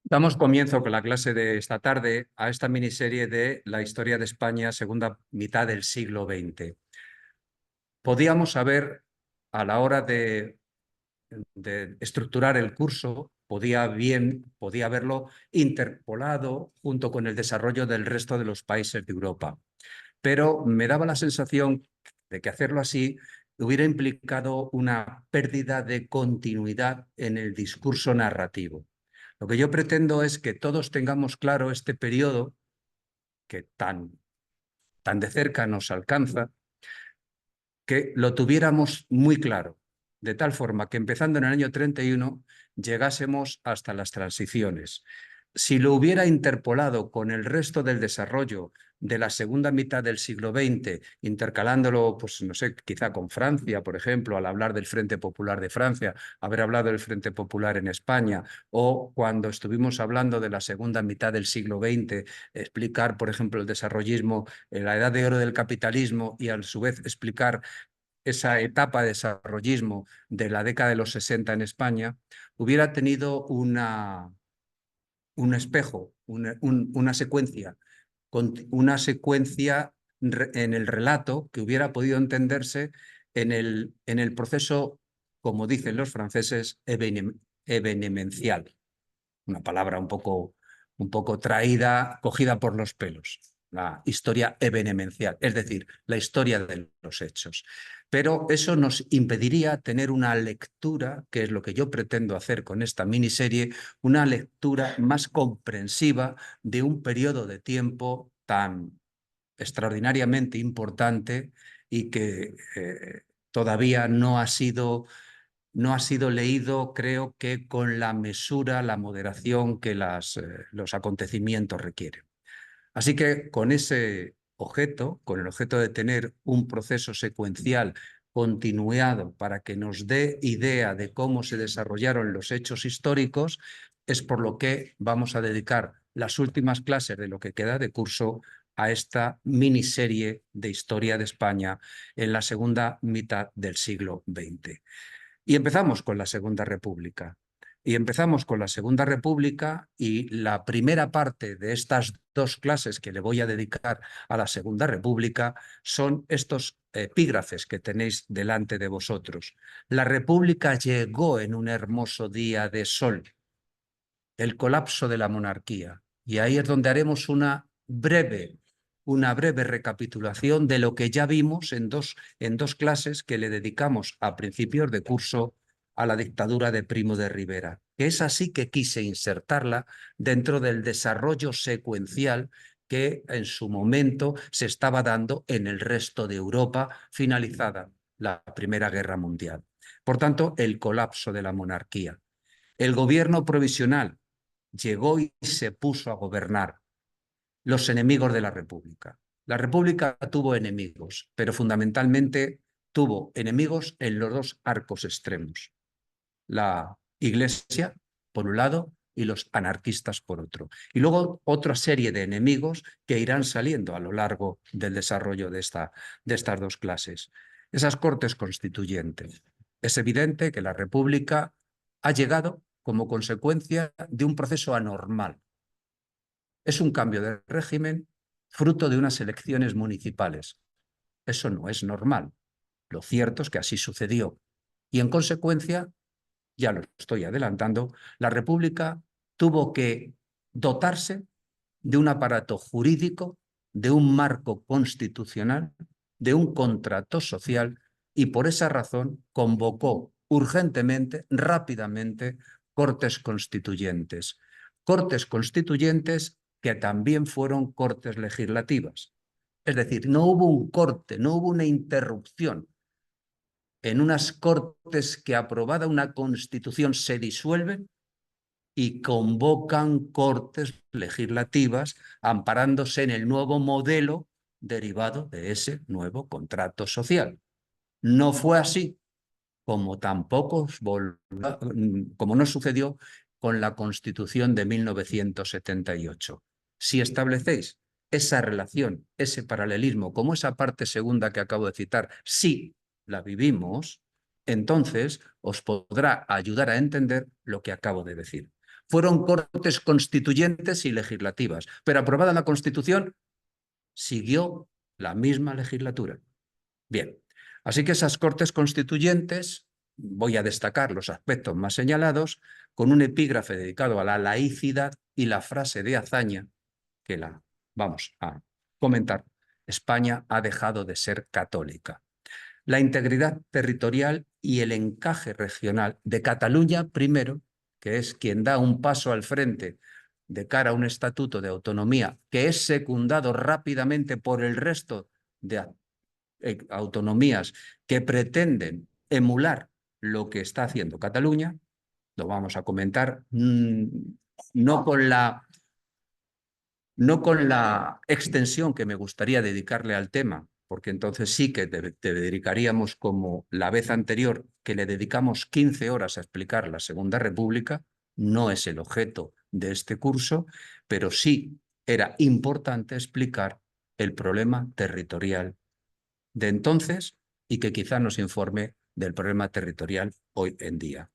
Damos comienzo con la clase de esta tarde a esta miniserie de la historia de España, segunda mitad del siglo XX. Podíamos haber, a la hora de estructurar el curso, podía haberlo interpolado junto con el desarrollo del resto de los países de Europa. Pero me daba la sensación de que hacerlo así hubiera implicado una pérdida de continuidad en el discurso narrativo. Lo que yo pretendo es que todos tengamos claro este periodo que tan de cerca nos alcanza, que lo tuviéramos muy claro, de tal forma que empezando en el año 31 llegásemos hasta las transiciones. Si lo hubiera interpolado con el resto del desarrollo de la segunda mitad del siglo XX, intercalándolo, pues no sé, quizá con Francia, por ejemplo, al hablar del Frente Popular de Francia, haber hablado del Frente Popular en España, o cuando estuvimos hablando de la segunda mitad del siglo XX, explicar, por ejemplo, el desarrollismo, la edad de oro del capitalismo y a su vez explicar esa etapa de desarrollismo de la década de los 60 en España, hubiera tenido un espejo, una secuencia en el relato que hubiera podido entenderse en el proceso, como dicen los franceses, evenemencial. Una palabra un poco traída, cogida por los pelos. La historia evenemencial, es decir, la historia de los hechos. Pero eso nos impediría tener una lectura, que es lo que yo pretendo hacer con esta miniserie, una lectura más comprensiva de un periodo de tiempo tan extraordinariamente importante y que todavía no ha sido leído, creo que con la mesura, la moderación que los acontecimientos requieren. Así que con ese objeto, con el objeto de tener un proceso secuencial continuado para que nos dé idea de cómo se desarrollaron los hechos históricos, es por lo que vamos a dedicar las últimas clases de lo que queda de curso a esta miniserie de historia de España en la segunda mitad del siglo XX. Y empezamos con la Segunda República. Y empezamos con la Segunda República y la primera parte de estas dos clases que le voy a dedicar a la Segunda República son estos epígrafes que tenéis delante de vosotros. La República llegó en un hermoso día de sol, el colapso de la monarquía. Y ahí es donde haremos una breve recapitulación de lo que ya vimos en dos clases que le dedicamos a principios de curso a la dictadura de Primo de Rivera. Es así que quise insertarla dentro del desarrollo secuencial que en su momento se estaba dando en el resto de Europa, finalizada la Primera Guerra Mundial. Por tanto, el colapso de la monarquía. El gobierno provisional llegó y se puso a gobernar. Los enemigos de la República. La República tuvo enemigos, pero fundamentalmente tuvo enemigos en los dos arcos extremos. La Iglesia, por un lado, y los anarquistas, por otro. Y luego otra serie de enemigos que irán saliendo a lo largo del desarrollo de estas dos clases. Esas cortes constituyentes. Es evidente que la República ha llegado como consecuencia de un proceso anormal. Es un cambio de régimen fruto de unas elecciones municipales. Eso no es normal. Lo cierto es que así sucedió. Y en consecuencia, ya lo estoy adelantando, la República tuvo que dotarse de un aparato jurídico, de un marco constitucional, de un contrato social y por esa razón convocó urgentemente, rápidamente, cortes constituyentes. Cortes constituyentes que también fueron cortes legislativas. Es decir, no hubo un corte, no hubo una interrupción en unas cortes que aprobada una constitución se disuelven y convocan cortes legislativas amparándose en el nuevo modelo derivado de ese nuevo contrato social. No fue así, como tampoco como no sucedió con la Constitución de 1978. Si establecéis esa relación, ese paralelismo, como esa parte segunda que acabo de citar, si la vivimos, entonces os podrá ayudar a entender lo que acabo de decir. Fueron cortes constituyentes y legislativas, pero aprobada la Constitución, siguió la misma legislatura. Bien, así que esas cortes constituyentes, voy a destacar los aspectos más señalados, con un epígrafe dedicado a la laicidad y la frase de hazaña, que la vamos a comentar. España ha dejado de ser católica. La integridad territorial y el encaje regional de Cataluña, primero, que es quien da un paso al frente de cara a un estatuto de autonomía que es secundado rápidamente por el resto de autonomías que pretenden emular lo que está haciendo Cataluña. Lo vamos a comentar no con la extensión que me gustaría dedicarle al tema, porque entonces sí que te dedicaríamos como la vez anterior, que le dedicamos 15 horas a explicar la Segunda República. No es el objeto de este curso, pero sí era importante explicar el problema territorial de entonces y que quizá nos informe del problema territorial hoy en día.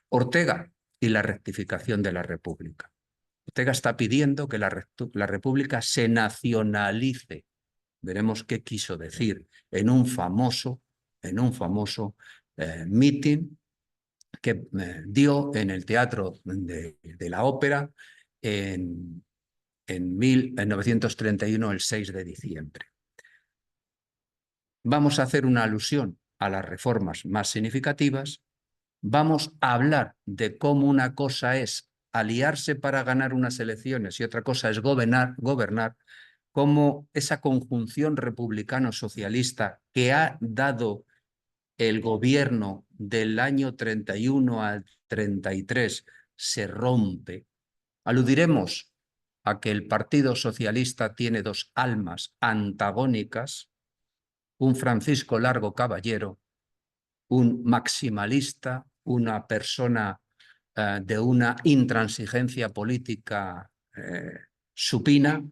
Ortega y la rectificación de la República. Ortega está pidiendo que la República se nacionalice. Veremos qué quiso decir en un famoso meeting que dio en el Teatro de la Ópera en 1931, el 6 de diciembre. Vamos a hacer una alusión a las reformas más significativas. Vamos a hablar de cómo una cosa es aliarse para ganar unas elecciones y otra cosa es gobernar, cómo esa conjunción republicano-socialista que ha dado el gobierno del año 31 al 33 se rompe. Aludiremos a que el Partido Socialista tiene dos almas antagónicas, un Francisco Largo Caballero, un maximalista, una persona de una intransigencia política supina,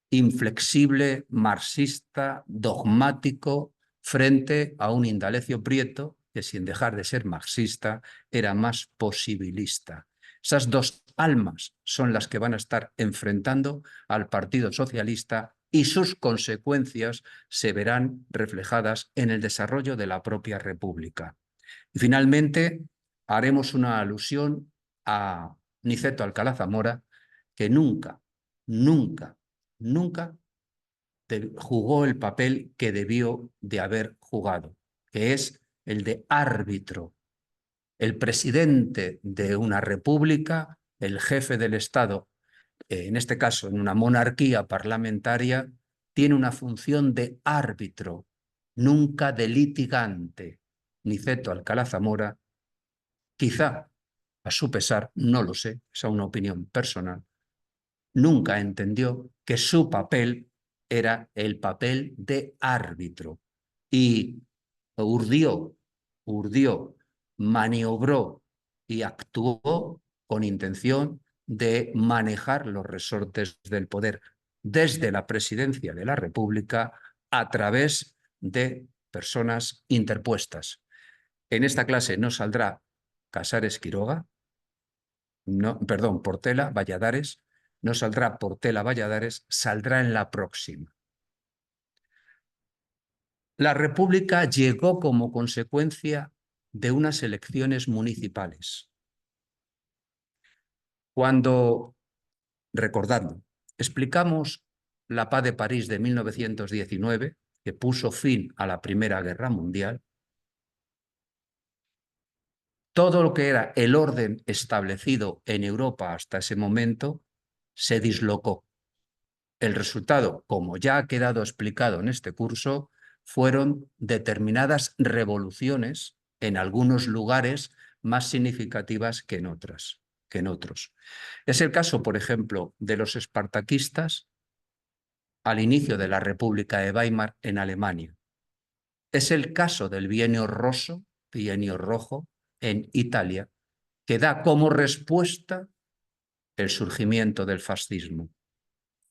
inflexible, marxista, dogmático, frente a un Indalecio Prieto que, sin dejar de ser marxista, era más posibilista. Esas dos almas son las que van a estar enfrentando al Partido Socialista y sus consecuencias se verán reflejadas en el desarrollo de la propia República. Y finalmente haremos una alusión a Niceto Alcalá Zamora, que nunca jugó el papel que debió de haber jugado, que es el de árbitro. El presidente de una república, el jefe del Estado, en este caso en una monarquía parlamentaria, tiene una función de árbitro, nunca de litigante. Niceto Alcalá Zamora, quizá a su pesar, no lo sé, es una opinión personal, nunca entendió que su papel era el papel de árbitro y urdió, maniobró y actuó con intención de manejar los resortes del poder desde la presidencia de la República a través de personas interpuestas. En esta clase no saldrá Casares Quiroga, no, perdón, Portela Valladares, no saldrá Portela Valladares, saldrá en la próxima. La República llegó como consecuencia de unas elecciones municipales. Cuando, recordando, explicamos la Paz de París de 1919, que puso fin a la Primera Guerra Mundial, todo lo que era el orden establecido en Europa hasta ese momento se dislocó. El resultado, como ya ha quedado explicado en este curso, fueron determinadas revoluciones en algunos lugares más significativas que en otros. Es el caso, por ejemplo, de los espartaquistas al inicio de la República de Weimar en Alemania. Es el caso del bienio rojo en Italia que da como respuesta el surgimiento del fascismo.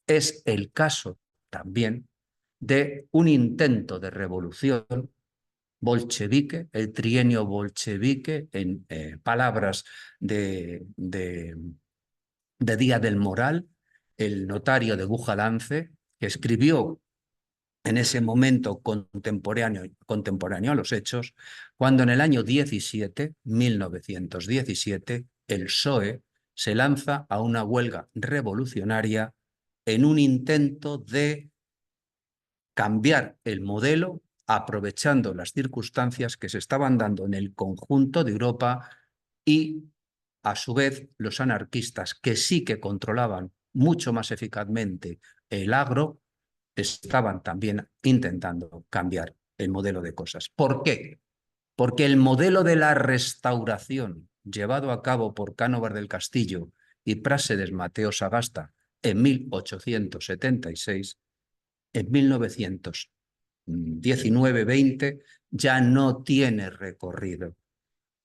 Es el caso también de un intento de revolución bolchevique, el trienio bolchevique, en palabras de Díaz del Moral, el notario de Bujalance, que escribió en ese momento contemporáneo a los hechos, cuando en el año 1917, el PSOE se lanza a una huelga revolucionaria en un intento de cambiar el modelo aprovechando las circunstancias que se estaban dando en el conjunto de Europa y, a su vez, los anarquistas, que sí que controlaban mucho más eficazmente el agro, estaban también intentando cambiar el modelo de cosas. ¿Por qué? Porque el modelo de la restauración llevado a cabo por Cánovas del Castillo y Prásedes Mateo Sagasta en 1876, en 1919-20 ya no tiene recorrido.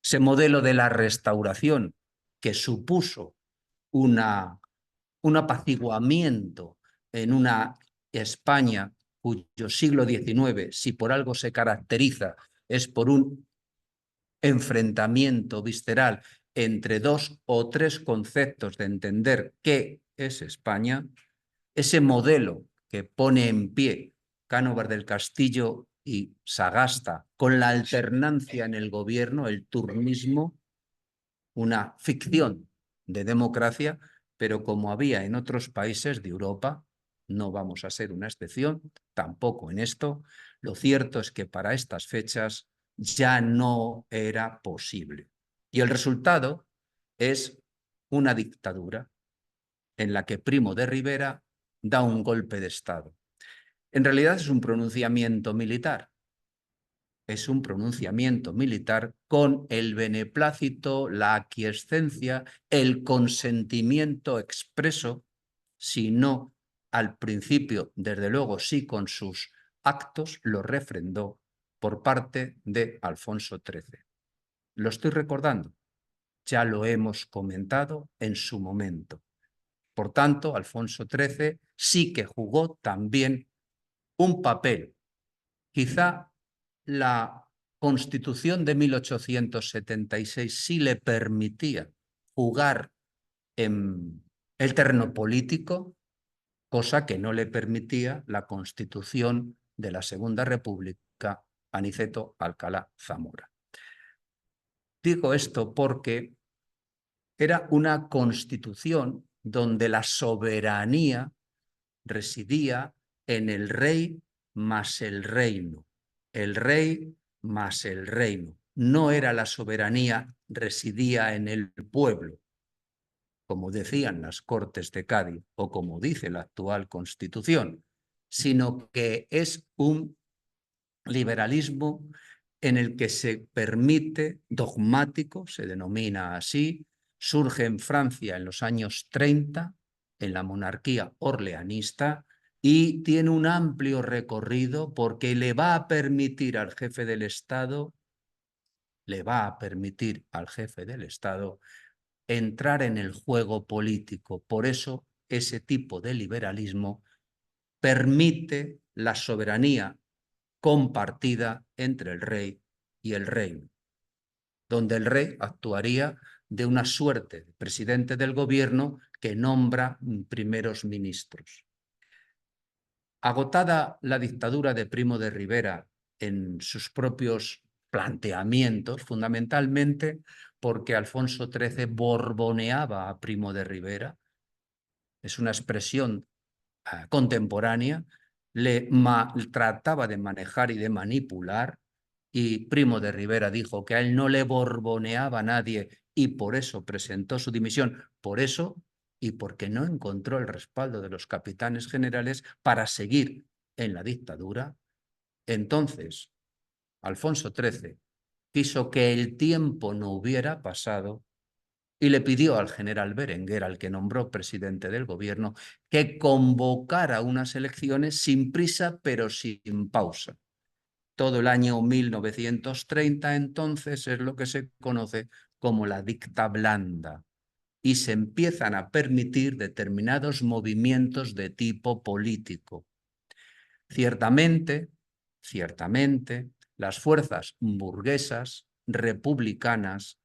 Ese modelo de la restauración que supuso un apaciguamiento en una España cuyo siglo XIX, si por algo se caracteriza, es por un enfrentamiento visceral entre dos o tres conceptos de entender qué es España, ese modelo que pone en pie Cánovas del Castillo y Sagasta con la alternancia en el gobierno, el turnismo, una ficción de democracia, pero como había en otros países de Europa, no vamos a ser una excepción, tampoco en esto, lo cierto es que para estas fechas ya no era posible. Y el resultado es una dictadura en la que Primo de Rivera da un golpe de Estado. En realidad es un pronunciamiento militar. Es un pronunciamiento militar con el beneplácito, la aquiescencia, el consentimiento expreso, si no al principio, desde luego sí con sus actos, lo refrendó por parte de Alfonso XIII. Lo estoy recordando, ya lo hemos comentado en su momento. Por tanto, Alfonso XIII sí que jugó también un papel. Quizá la Constitución de 1876 sí le permitía jugar en el terreno político, cosa que no le permitía la Constitución de la Segunda República, Aniceto Alcalá Zamora. Digo esto porque era una constitución donde la soberanía residía en el rey más el reino, el rey más el reino. No era la soberanía, residía en el pueblo, como decían las Cortes de Cádiz o como dice la actual Constitución, sino que es un liberalismo en el que se permite dogmático, se denomina así, surge en Francia en los años 30, en la monarquía orleanista, y tiene un amplio recorrido porque le va a permitir al jefe del Estado, entrar en el juego político. Por eso ese tipo de liberalismo permite la soberanía compartida entre el rey y el reino, donde el rey actuaría de una suerte de presidente del gobierno que nombra primeros ministros. Agotada la dictadura de Primo de Rivera en sus propios planteamientos, fundamentalmente porque Alfonso XIII borboneaba a Primo de Rivera, es una expresión contemporánea, le trataba de manejar y de manipular, y Primo de Rivera dijo que a él no le borboneaba a nadie y por eso presentó su dimisión, por eso y porque no encontró el respaldo de los capitanes generales para seguir en la dictadura. Entonces, Alfonso XIII quiso que el tiempo no hubiera pasado y le pidió al general Berenguer, al que nombró presidente del gobierno, que convocara unas elecciones sin prisa pero sin pausa. Todo el año 1930 entonces es lo que se conoce como la dicta blanda y se empiezan a permitir determinados movimientos de tipo político. Ciertamente, las fuerzas burguesas, republicanas,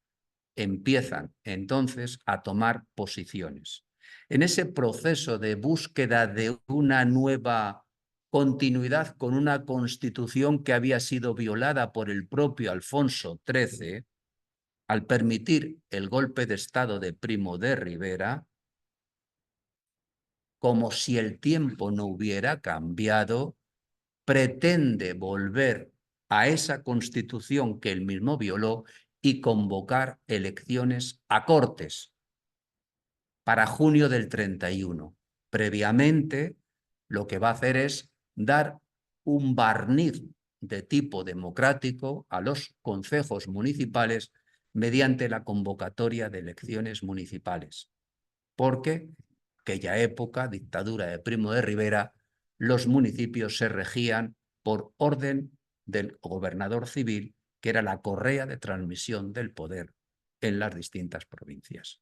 empiezan entonces a tomar posiciones. En ese proceso de búsqueda de una nueva continuidad con una constitución que había sido violada por el propio Alfonso XIII, al permitir el golpe de Estado de Primo de Rivera, como si el tiempo no hubiera cambiado, pretende volver a esa constitución que él mismo violó y convocar elecciones a Cortes para junio del 31. Previamente, lo que va a hacer es dar un barniz de tipo democrático a los concejos municipales mediante la convocatoria de elecciones municipales. Porque, aquella época, dictadura de Primo de Rivera, los municipios se regían por orden del gobernador civil, que era la correa de transmisión del poder en las distintas provincias.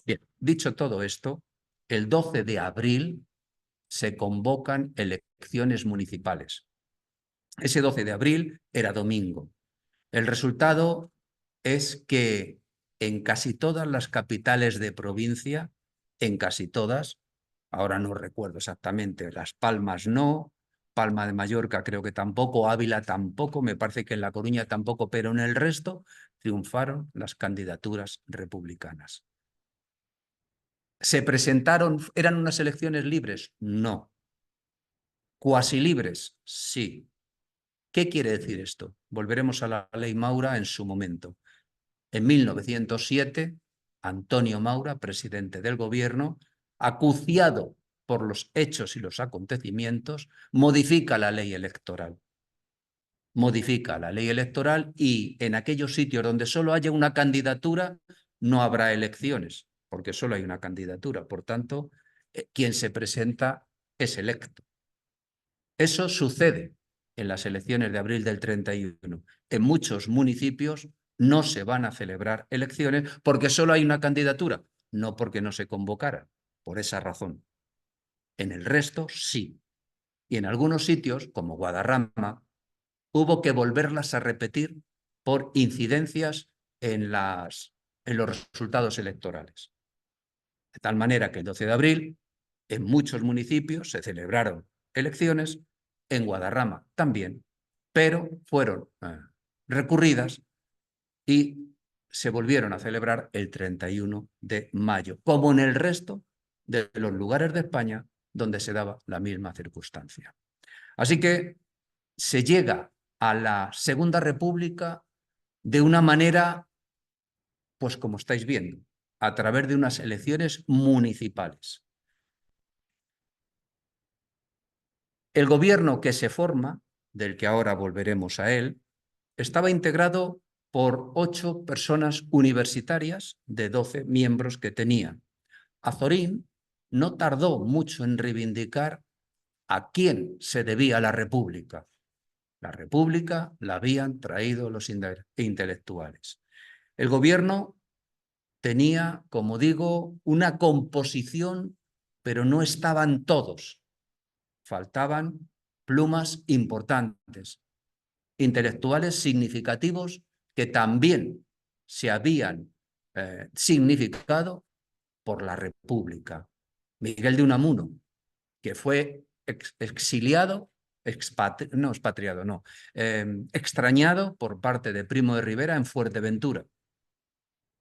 Bien, dicho todo esto, el 12 de abril se convocan elecciones municipales. Ese 12 de abril era domingo. El resultado es que en casi todas las capitales de provincia, en casi todas, ahora no recuerdo exactamente, Las Palmas no, Palma de Mallorca creo que tampoco, Ávila tampoco, me parece que en La Coruña tampoco, pero en el resto triunfaron las candidaturas republicanas. ¿Se presentaron, eran unas elecciones libres? No. ¿Cuasi libres? Sí. ¿Qué quiere decir esto? Volveremos a la ley Maura en su momento. En 1907, Antonio Maura, presidente del gobierno, acuciado por los hechos y los acontecimientos, modifica la ley electoral. Modifica la ley electoral y en aquellos sitios donde solo haya una candidatura, no habrá elecciones, porque solo hay una candidatura. Por tanto, quien se presenta es electo. Eso sucede en las elecciones de abril del 31. En muchos municipios no se van a celebrar elecciones porque solo hay una candidatura, no porque no se convocara, por esa razón. En el resto, sí. Y en algunos sitios, como Guadarrama, hubo que volverlas a repetir por incidencias en los resultados electorales. De tal manera que el 12 de abril, en muchos municipios se celebraron elecciones, en Guadarrama también, pero fueron recurridas y se volvieron a celebrar el 31 de mayo, como en el resto de los lugares de España donde se daba la misma circunstancia. Así que se llega a la Segunda República de una manera, pues como estáis viendo, a través de unas elecciones municipales. El gobierno que se forma, del que ahora volveremos a él, estaba integrado por 8 personas universitarias de 12 miembros que tenía. Azorín no tardó mucho en reivindicar a quién se debía la República. La República la habían traído los intelectuales. El gobierno tenía, como digo, una composición, pero no estaban todos. Faltaban plumas importantes, intelectuales significativos que también se habían significado por la República. Miguel de Unamuno, que fue exiliado, extrañado por parte de Primo de Rivera en Fuerteventura,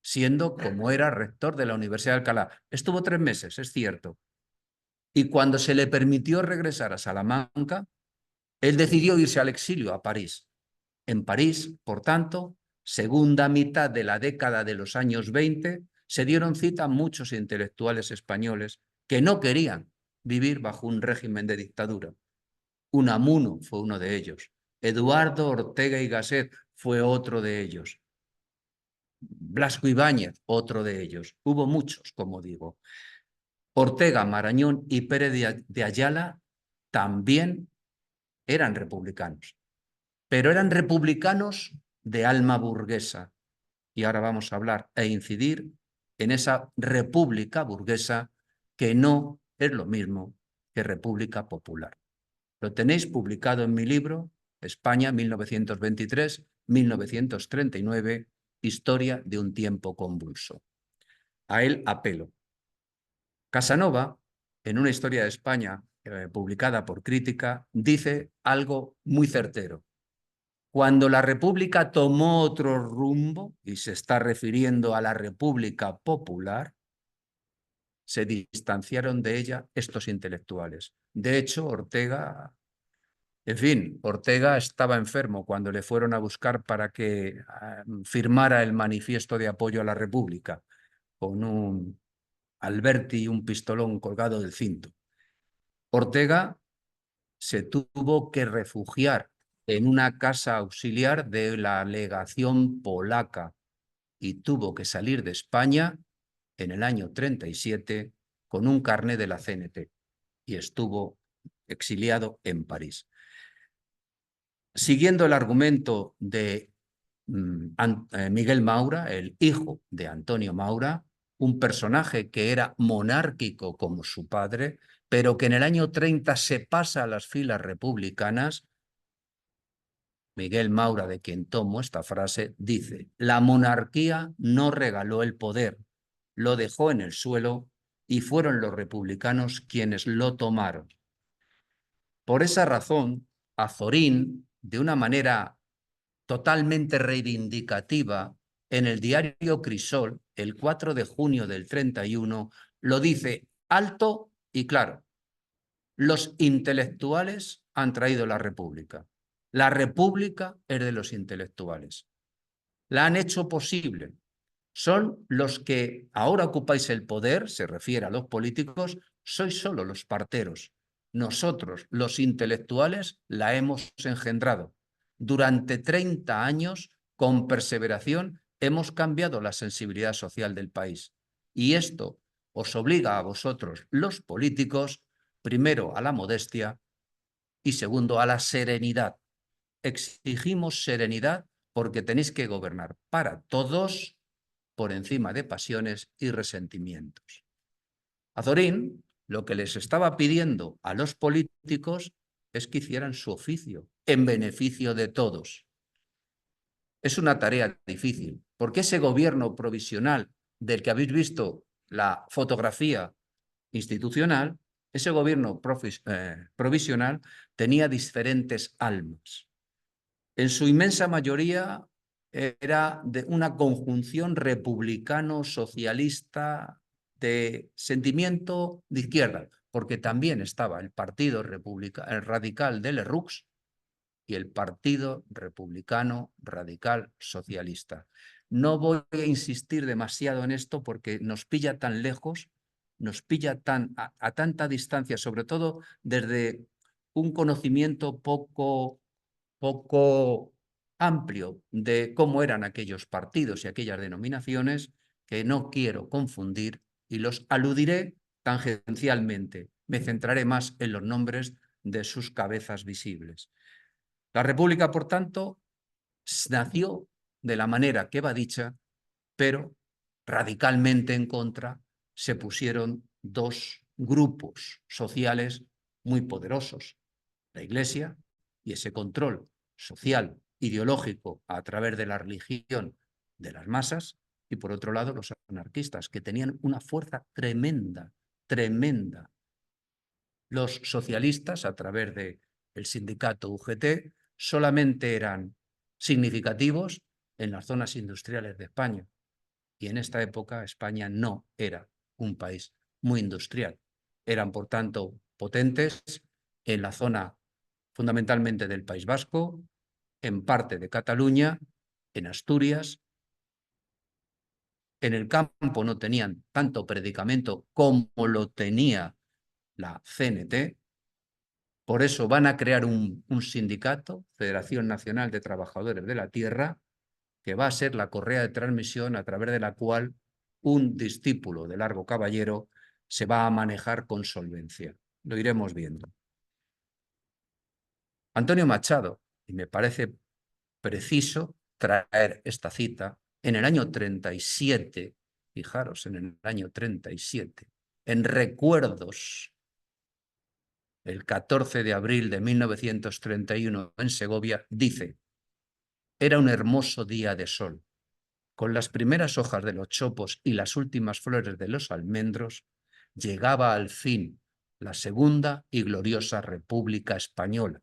siendo como era rector de la Universidad de Alcalá. Estuvo 3 meses, es cierto. Y cuando se le permitió regresar a Salamanca, él decidió irse al exilio a París. En París, por tanto, segunda mitad de la década de los años 20, se dieron cita muchos intelectuales españoles que no querían vivir bajo un régimen de dictadura. Unamuno fue uno de ellos. Eduardo Ortega y Gasset fue otro de ellos. Blasco Ibáñez, otro de ellos. Hubo muchos, como digo. Ortega, Marañón y Pérez de Ayala también eran republicanos, pero eran republicanos de alma burguesa, y ahora vamos a hablar e incidir en esa república burguesa que no es lo mismo que república popular. Lo tenéis publicado en mi libro, España 1923-1939, Historia de un tiempo convulso. A él apelo. Casanova, en una historia de España publicada por Crítica, dice algo muy certero. Cuando la República tomó otro rumbo, y se está refiriendo a la República Popular, se distanciaron de ella estos intelectuales. De hecho, Ortega, en fin, Ortega estaba enfermo cuando le fueron a buscar para que firmara el manifiesto de apoyo a la República, con un Alberti y un pistolón colgado del cinto. Ortega se tuvo que refugiar en una casa auxiliar de la legación polaca y tuvo que salir de España en el año 37 con un carné de la CNT y estuvo exiliado en París. Siguiendo el argumento de Miguel Maura, el hijo de Antonio Maura, un personaje que era monárquico como su padre, pero que en el año 30 se pasa a las filas republicanas. Miguel Maura, de quien tomo esta frase, dice: la monarquía no regaló el poder, lo dejó en el suelo y fueron los republicanos quienes lo tomaron. Por esa razón, Azorín, de una manera totalmente reivindicativa, en el diario Crisol, el 4 de junio del 31, lo dice alto y claro: los intelectuales han traído la República. La República es de los intelectuales. La han hecho posible. Son los que ahora ocupáis el poder, se refiere a los políticos, sois solo los parteros. Nosotros, los intelectuales, la hemos engendrado. Durante 30 años, con perseveración, hemos cambiado la sensibilidad social del país. Y esto os obliga a vosotros, los políticos, primero a la modestia y segundo a la serenidad. Exigimos serenidad porque tenéis que gobernar para todos por encima de pasiones y resentimientos. Azorín lo que les estaba pidiendo a los políticos es que hicieran su oficio en beneficio de todos. Es una tarea difícil, porque ese gobierno provisional del que habéis visto la fotografía institucional, ese gobierno provisional tenía diferentes almas. En su inmensa mayoría era de una conjunción republicano-socialista de sentimiento de izquierda, porque también estaba el Partido Radical de Lerroux y el Partido Republicano Radical Socialista. No voy a insistir demasiado en esto porque nos pilla tan lejos, nos pilla a tanta distancia, sobre todo desde un conocimiento poco amplio de cómo eran aquellos partidos y aquellas denominaciones, que no quiero confundir y los aludiré tangencialmente. Me centraré más en los nombres de sus cabezas visibles. La República, por tanto, nació de la manera que va dicha, pero radicalmente en contra se pusieron dos grupos sociales muy poderosos: la Iglesia y ese control social, ideológico, a través de la religión de las masas, y por otro lado los anarquistas, que tenían una fuerza tremenda, tremenda. Los socialistas, a través del sindicato UGT, solamente eran significativos en las zonas industriales de España. Y en esta época España no era un país muy industrial. Eran, por tanto, potentes en la zona fundamentalmente del País Vasco, en parte de Cataluña, en Asturias. En el campo no tenían tanto predicamento como lo tenía la CNT. Por eso van a crear un sindicato, Federación Nacional de Trabajadores de la Tierra, que va a ser la correa de transmisión a través de la cual un discípulo de Largo Caballero se va a manejar con solvencia. Lo iremos viendo. Antonio Machado, y me parece preciso traer esta cita, en el año 37, fijaros, en el año 37, en Recuerdos, el 14 de abril de 1931 en Segovia, dice: era un hermoso día de sol. Con las primeras hojas de los chopos y las últimas flores de los almendros, llegaba al fin la segunda y gloriosa República Española.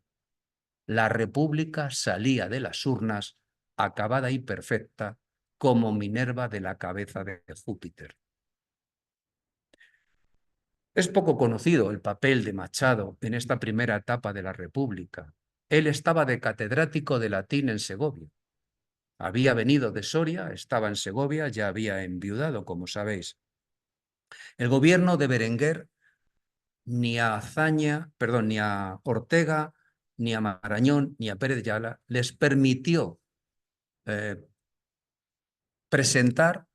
La República salía de las urnas, acabada y perfecta, como Minerva de la cabeza de Júpiter. Es poco conocido el papel de Machado en esta primera etapa de la República. Él estaba de catedrático de latín en Segovia. Había venido de Soria, estaba en Segovia, ya había enviudado, como sabéis. El gobierno de Berenguer ni a Azaña, perdón, ni a Ortega, ni a Marañón, ni a Pérez de Ayala les permitió presentar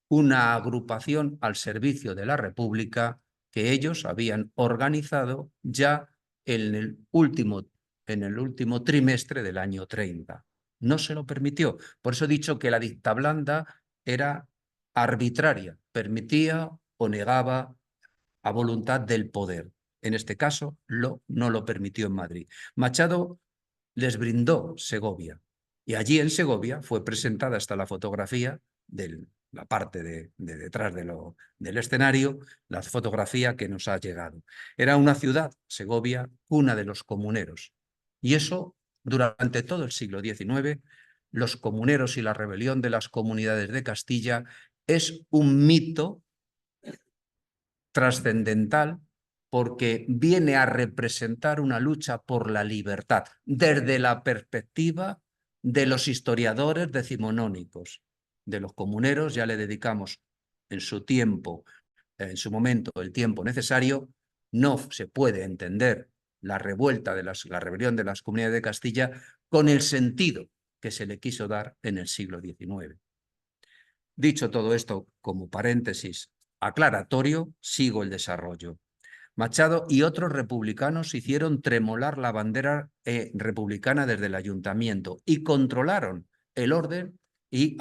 una agrupación al servicio de la República que ellos habían organizado ya en el último trimestre del año 30. No se lo permitió. Por eso he dicho que la dicta blanda era arbitraria, permitía o negaba a voluntad del poder. En este caso, no lo permitió en Madrid. Machado les brindó Segovia y allí en Segovia fue presentada hasta la fotografía de la parte de detrás del escenario, la fotografía que nos ha llegado. Era una ciudad, Segovia, cuna de los comuneros. Y eso, durante todo el siglo XIX, los comuneros y la rebelión de las comunidades de Castilla es un mito trascendental porque viene a representar una lucha por la libertad desde la perspectiva de los historiadores decimonónicos. De los comuneros ya le dedicamos en su tiempo, en su momento, el tiempo necesario. No se puede entender la revuelta la rebelión de las comunidades de Castilla con el sentido que se le quiso dar en el siglo XIX. Dicho todo esto como paréntesis aclaratorio, sigo el desarrollo. Machado y otros republicanos hicieron tremolar la bandera republicana desde el ayuntamiento y controlaron el orden y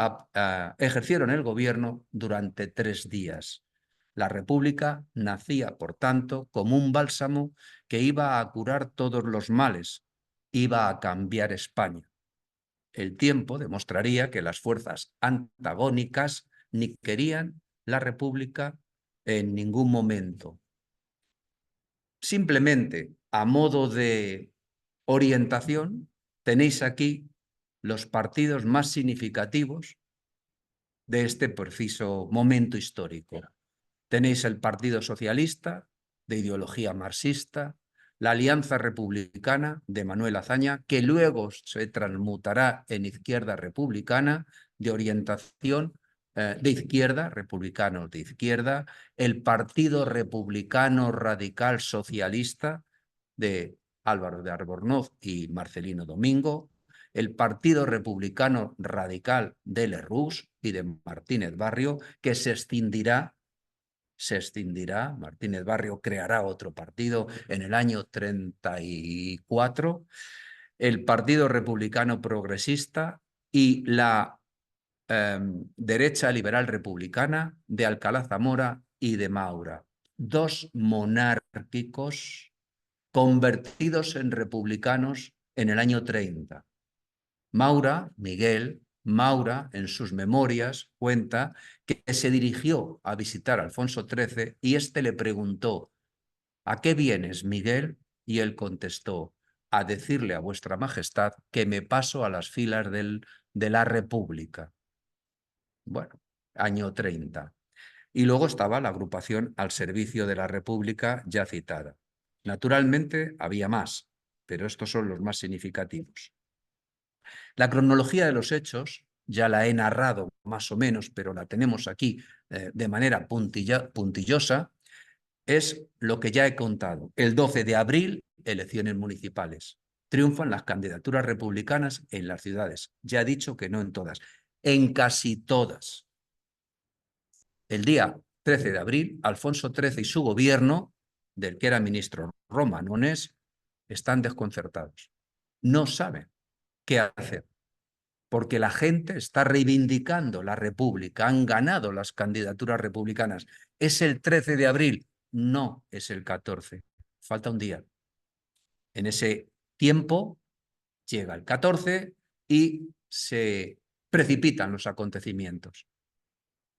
ejercieron el gobierno durante 3 días. La República nacía, por tanto, como un bálsamo que iba a curar todos los males, iba a cambiar España. El tiempo demostraría que las fuerzas antagónicas ni querían la República en ningún momento. Simplemente, a modo de orientación, tenéis aquí los partidos más significativos de este preciso momento histórico. Tenéis el Partido Socialista, de ideología marxista, la Alianza Republicana de Manuel Azaña, que luego se transmutará en Izquierda Republicana, de orientación de izquierda, republicanos de izquierda, el Partido Republicano Radical Socialista de Álvaro de Albornoz y Marcelino Domingo, el Partido Republicano Radical de Lerroux y de Martínez Barrio, que se extinguirá, Martínez Barrio creará otro partido en el año 34, el Partido Republicano Progresista y la derecha liberal republicana de Alcalá Zamora y de Maura. 2 monárquicos convertidos en republicanos en el año 30. Miguel Maura, en sus memorias, cuenta que se dirigió a visitar a Alfonso XIII y éste le preguntó: ¿a qué vienes, Miguel? Y él contestó: a decirle a vuestra majestad que me paso a las filas de la República. Bueno, año 30. Y luego estaba la agrupación al servicio de la República ya citada. Naturalmente había más, pero estos son los más significativos. La cronología de los hechos ya la he narrado más o menos, pero la tenemos aquí de manera puntillosa, es lo que ya he contado. El 12 de abril, elecciones municipales. Triunfan las candidaturas republicanas en las ciudades. Ya he dicho que no en todas, en casi todas. El día 13 de abril, Alfonso XIII y su gobierno, del que era ministro Romanones, están desconcertados. No saben qué hacer. porque la gente está reivindicando la República, han ganado las candidaturas republicanas. ¿Es el 13 de abril? No, es el 14. Falta un día. En ese tiempo llega el 14 y se precipitan los acontecimientos.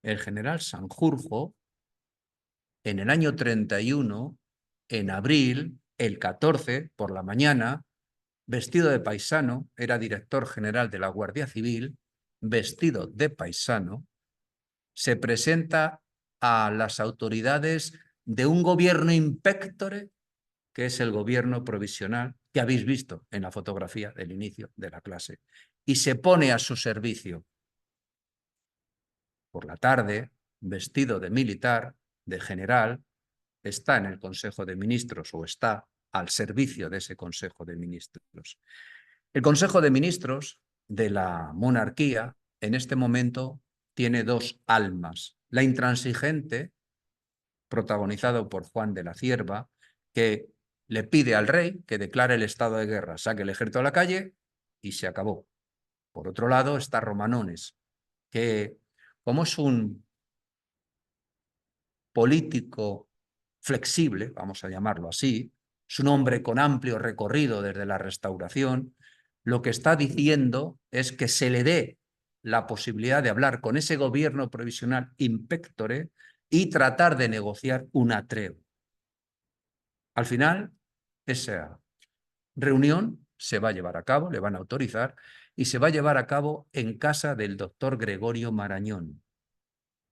El general Sanjurjo, en el año 31, en abril, el 14, por la mañana, vestido de paisano, era director general de la Guardia Civil, vestido de paisano, se presenta a las autoridades de un gobierno impectore, que es el gobierno provisional, que habéis visto en la fotografía del inicio de la clase, y se pone a su servicio. Por la tarde, vestido de militar, de general, está en el Consejo de Ministros o está al servicio de ese Consejo de Ministros. El Consejo de Ministros de la monarquía en este momento tiene dos almas. La intransigente, protagonizado por Juan de la Cierva, que le pide al rey que declare el estado de guerra, saque el ejército a la calle y se acabó. Por otro lado está Romanones, que como es un político flexible, vamos a llamarlo así, es un hombre con amplio recorrido desde la Restauración, lo que está diciendo es que se le dé la posibilidad de hablar con ese gobierno provisional impectore y tratar de negociar una tregua. Al final, esa reunión se va a llevar a cabo, le van a autorizar, y se va a llevar a cabo en casa del doctor Gregorio Marañón.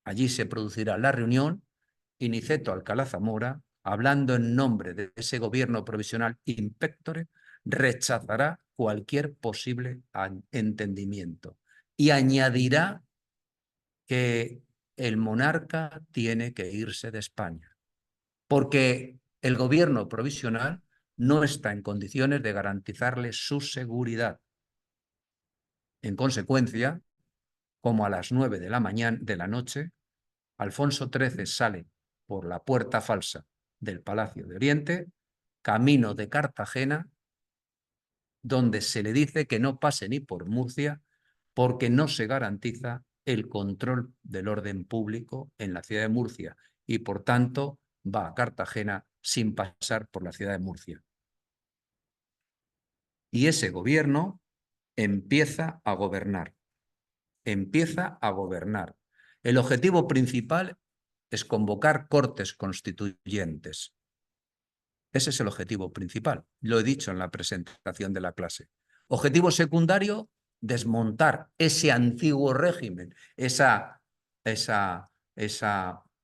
Allí se producirá la reunión y Niceto Alcalá Zamora, hablando en nombre de ese gobierno provisional impectore, rechazará cualquier posible entendimiento y añadirá que el monarca tiene que irse de España, porque el gobierno provisional no está en condiciones de garantizarle su seguridad. En consecuencia, como a las 9 de la noche, Alfonso XIII sale por la puerta falsa del Palacio de Oriente, camino de Cartagena, donde se le dice que no pase ni por Murcia porque no se garantiza el control del orden público en la ciudad de Murcia y, por tanto, va a Cartagena sin pasar por la ciudad de Murcia. Y ese gobierno empieza a gobernar. Empieza a gobernar. El objetivo principal es convocar cortes constituyentes. Ese es el objetivo principal. Lo he dicho en la presentación de la clase. Objetivo secundario, desmontar ese antiguo régimen, esa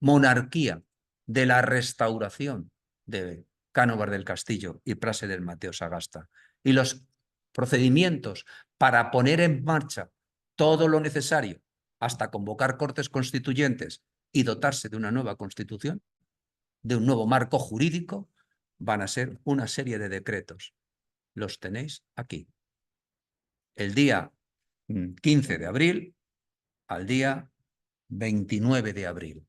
monarquía de la Restauración de Cánovas del Castillo y Prase del Mateo Sagasta. Y los procedimientos para poner en marcha todo lo necesario hasta convocar cortes constituyentes y dotarse de una nueva constitución, de un nuevo marco jurídico, van a ser una serie de decretos. Los tenéis aquí. El día 15 de abril al día 29 de abril.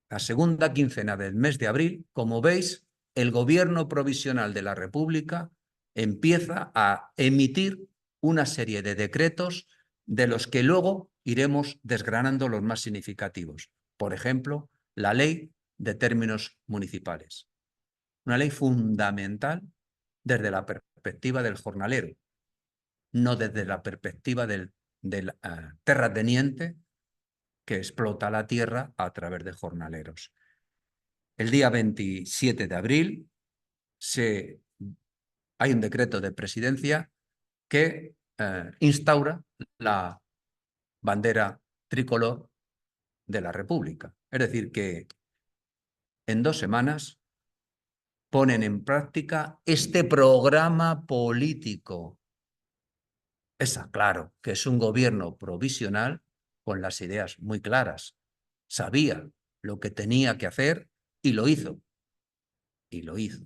La segunda quincena del mes de abril, como veis, el gobierno provisional de la República empieza a emitir una serie de decretos de los que luego iremos desgranando los más significativos. Por ejemplo, la Ley de Términos Municipales. Una ley fundamental desde la perspectiva del jornalero, no desde la perspectiva del terrateniente que explota la tierra a través de jornaleros. El día 27 de abril hay un decreto de presidencia que instaura la bandera tricolor de la República. Es decir, que en 2 semanas ponen en práctica este programa político. Está claro que es un gobierno provisional con las ideas muy claras. Sabía lo que tenía que hacer y lo hizo. Y lo hizo.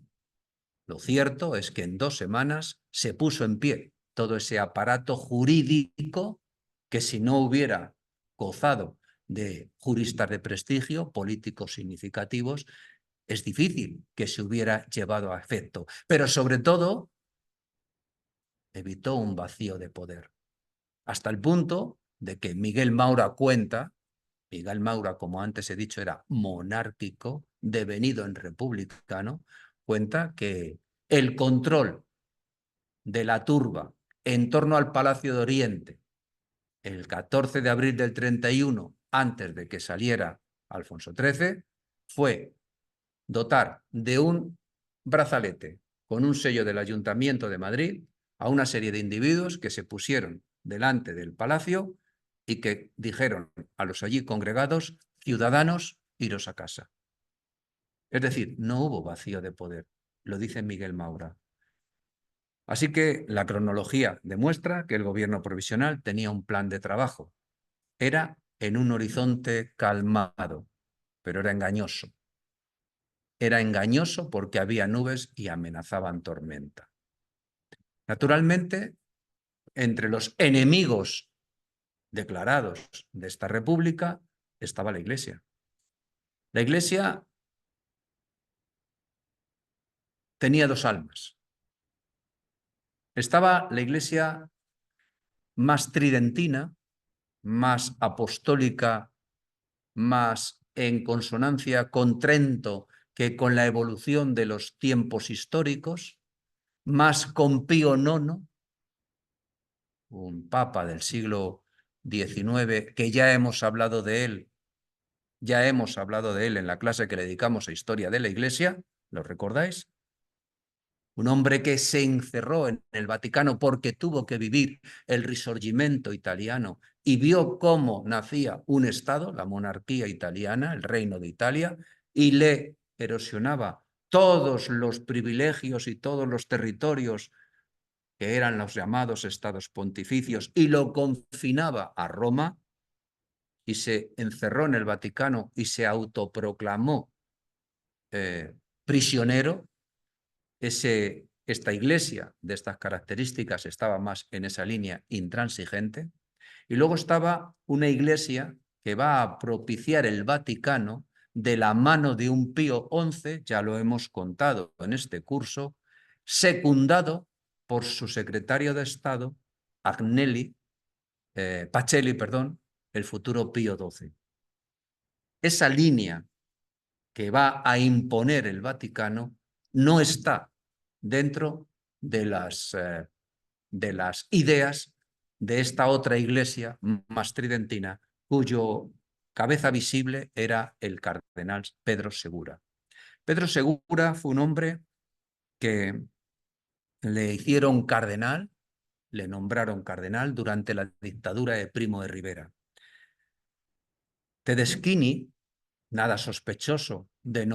Lo cierto es que en 2 semanas se puso en pie todo ese aparato jurídico que, si no hubiera gozado de juristas de prestigio, políticos significativos, es difícil que se hubiera llevado a efecto. Pero sobre todo, evitó un vacío de poder. hasta el punto de que Miguel Maura cuenta, Miguel Maura, como antes he dicho, era monárquico, devenido en republicano, cuenta que el control de la turba en torno al Palacio de Oriente el 14 de abril del 31, antes de que saliera Alfonso XIII, fue dotar de un brazalete con un sello del Ayuntamiento de Madrid a una serie de individuos que se pusieron delante del palacio y que dijeron a los allí congregados: ciudadanos, iros a casa. Es decir, no hubo vacío de poder, lo dice Miguel Maura. Así que la cronología demuestra que el gobierno provisional tenía un plan de trabajo. Era en un horizonte calmado, pero era engañoso. Era engañoso porque había nubes y amenazaban tormenta. Naturalmente, entre los enemigos declarados de esta república estaba la Iglesia. La Iglesia tenía dos almas. Estaba la Iglesia más tridentina, más apostólica, más en consonancia con Trento que con la evolución de los tiempos históricos, más con Pío IX, un papa del siglo XIX, que ya hemos hablado de él en la clase que le dedicamos a Historia de la Iglesia, ¿lo recordáis? Un hombre que se encerró en el Vaticano porque tuvo que vivir el Risorgimento italiano y vio cómo nacía un Estado, la monarquía italiana, el Reino de Italia, y le erosionaba todos los privilegios y todos los territorios que eran los llamados estados pontificios y lo confinaba a Roma y se encerró en el Vaticano y se autoproclamó prisionero. Esta iglesia de estas características estaba más en esa línea intransigente. Y luego estaba una iglesia que va a propiciar el Vaticano de la mano de un Pío XI, ya lo hemos contado en este curso, secundado por su secretario de Estado, Pacelli, perdón, el futuro Pío XII. Esa línea que va a imponer el Vaticano no está dentro de las ideas de esta otra iglesia más tridentina, cuyo cabeza visible era el cardenal Pedro Segura. Pedro Segura fue un hombre que le hicieron cardenal, le nombraron cardenal durante la dictadura de Primo de Rivera. Tedeschini, nada sospechoso de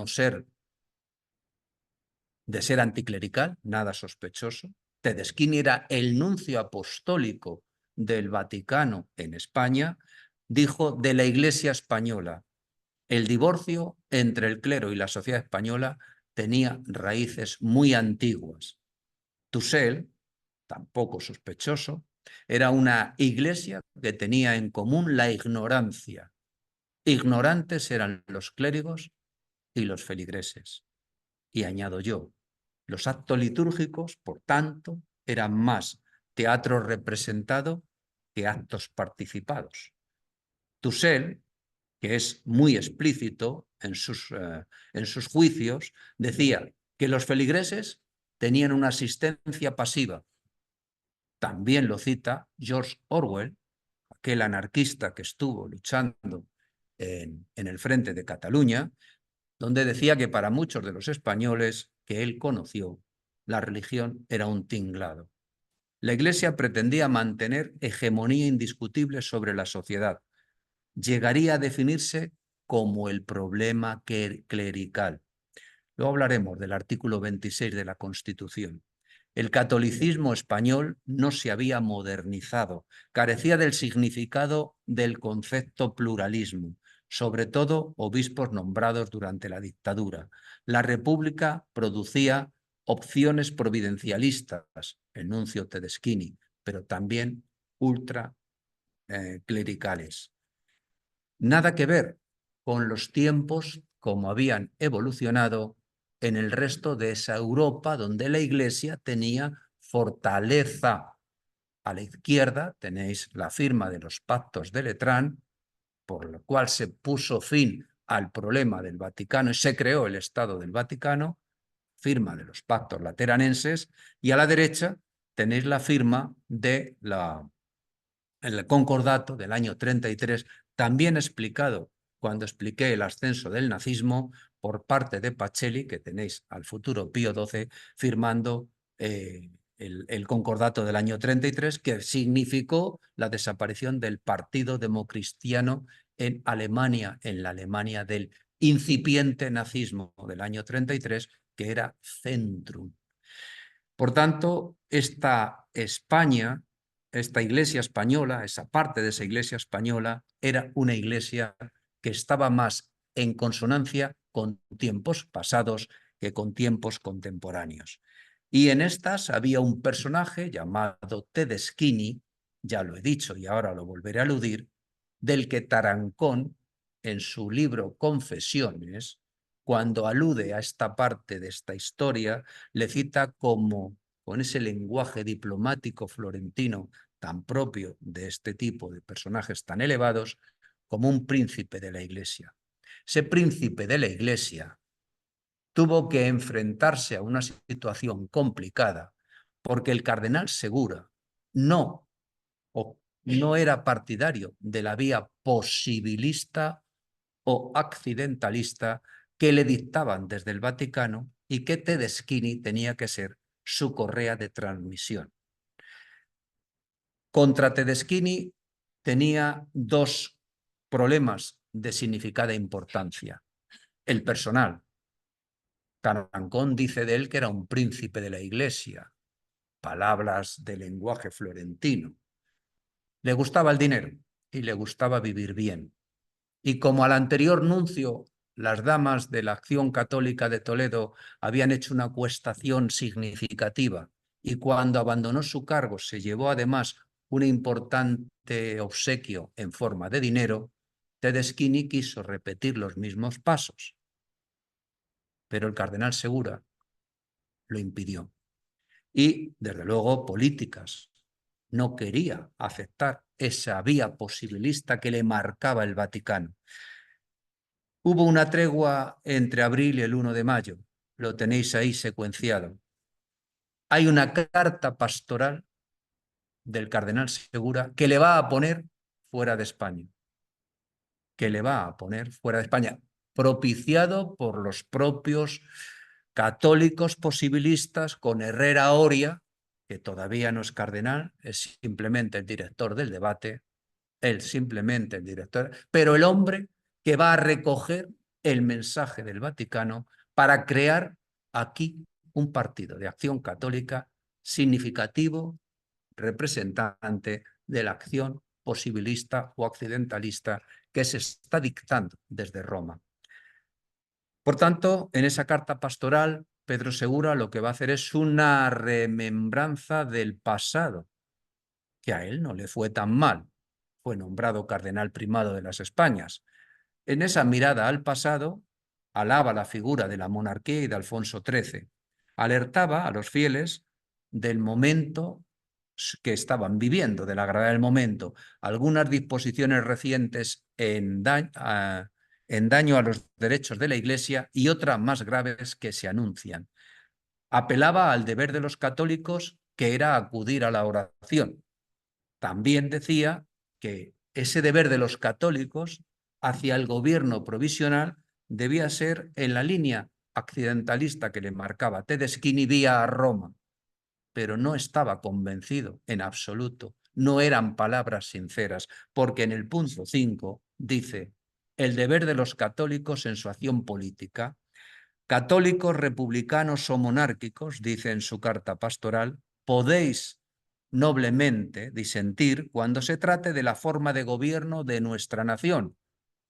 ser anticlerical, nada sospechoso. Tedeschini era el nuncio apostólico del Vaticano en España, dijo de la Iglesia española: el divorcio entre el clero y la sociedad española tenía raíces muy antiguas. Tusell, tampoco sospechoso, era una iglesia que tenía en común la ignorancia. Ignorantes eran los clérigos y los feligreses. Y añado yo, los actos litúrgicos, por tanto, eran más teatro representado que actos participados. Tusell, que es muy explícito en sus juicios, decía que los feligreses tenían una asistencia pasiva. También lo cita George Orwell, aquel anarquista que estuvo luchando en el frente de Cataluña, donde decía que para muchos de los españoles que él conoció, la religión era un tinglado. La Iglesia pretendía mantener hegemonía indiscutible sobre la sociedad. Llegaría a definirse como el problema clerical. Luego hablaremos del artículo 26 de la Constitución. El catolicismo español no se había modernizado, carecía del significado del concepto pluralismo, sobre todo obispos nombrados durante la dictadura. La República producía opciones providencialistas, el nuncio Tedeschini, pero también ultraclericales. Nada que ver con los tiempos como habían evolucionado en el resto de esa Europa donde la Iglesia tenía fortaleza. A la izquierda tenéis la firma de los pactos de Letrán, por lo cual se puso fin al problema del Vaticano y se creó el Estado del Vaticano, firma de los pactos lateranenses, y a la derecha tenéis la firma de el concordato del año 33, también explicado cuando expliqué el ascenso del nazismo por parte de Pacelli, que tenéis al futuro Pío XII firmando el concordato del año 33, que significó la desaparición del Partido Democristiano en Alemania, en la Alemania del incipiente nazismo del año 33, que era Centrum. Por tanto, esta España, esta iglesia española, esa parte de esa iglesia española, era una iglesia que estaba más en consonancia con tiempos pasados que con tiempos contemporáneos. Y en estas había un personaje llamado Tedeschini, ya lo he dicho y ahora lo volveré a aludir, del que Tarancón, en su libro Confesiones, cuando alude a esta parte de esta historia, le cita como, con ese lenguaje diplomático florentino tan propio de este tipo de personajes tan elevados, como un príncipe de la Iglesia. Ese príncipe de la Iglesia tuvo que enfrentarse a una situación complicada porque el cardenal Segura no era partidario de la vía posibilista o accidentalista que le dictaban desde el Vaticano y que Tedeschini tenía que ser su correa de transmisión. Contra Tedeschini tenía dos problemas de significada importancia. El personal. Tarancón dice de él que era un príncipe de la Iglesia, palabras de lenguaje florentino. Le gustaba el dinero y le gustaba vivir bien. Y como al anterior nuncio las damas de la Acción Católica de Toledo habían hecho una acuestación significativa y cuando abandonó su cargo se llevó además un importante obsequio en forma de dinero, Tedeschini quiso repetir los mismos pasos, pero el cardenal Segura lo impidió. Y, desde luego, políticas. No quería aceptar esa vía posibilista que le marcaba el Vaticano. Hubo una tregua entre abril y el 1 de mayo. Lo tenéis ahí secuenciado. Hay una carta pastoral del cardenal Segura que le va a poner fuera de España. Que le va a poner fuera de España, propiciado por los propios católicos posibilistas con Herrera Oria, que todavía no es cardenal, es simplemente el director del debate, él simplemente el director, pero el hombre que va a recoger el mensaje del Vaticano para crear aquí un partido de acción católica significativo, representante de la acción posibilista o accidentalista que se está dictando desde Roma. Por tanto, en esa carta pastoral, Pedro Segura lo que va a hacer es una remembranza del pasado, que a él no le fue tan mal. Fue nombrado cardenal primado de las Españas. En esa mirada al pasado, alaba la figura de la monarquía y de Alfonso XIII. Alertaba a los fieles del momento que estaban viviendo, de la gravedad del momento. Algunas disposiciones recientes en daño a los derechos de la Iglesia y otras más graves que se anuncian. Apelaba al deber de los católicos, que era acudir a la oración. También decía que ese deber de los católicos hacia el gobierno provisional debía ser en la línea accidentalista que le marcaba Tedeschini vía a Roma, pero no estaba convencido en absoluto. No eran palabras sinceras, porque en el punto 5 dice: el deber de los católicos en su acción política. Católicos, republicanos o monárquicos, dice en su carta pastoral, podéis noblemente disentir cuando se trate de la forma de gobierno de nuestra nación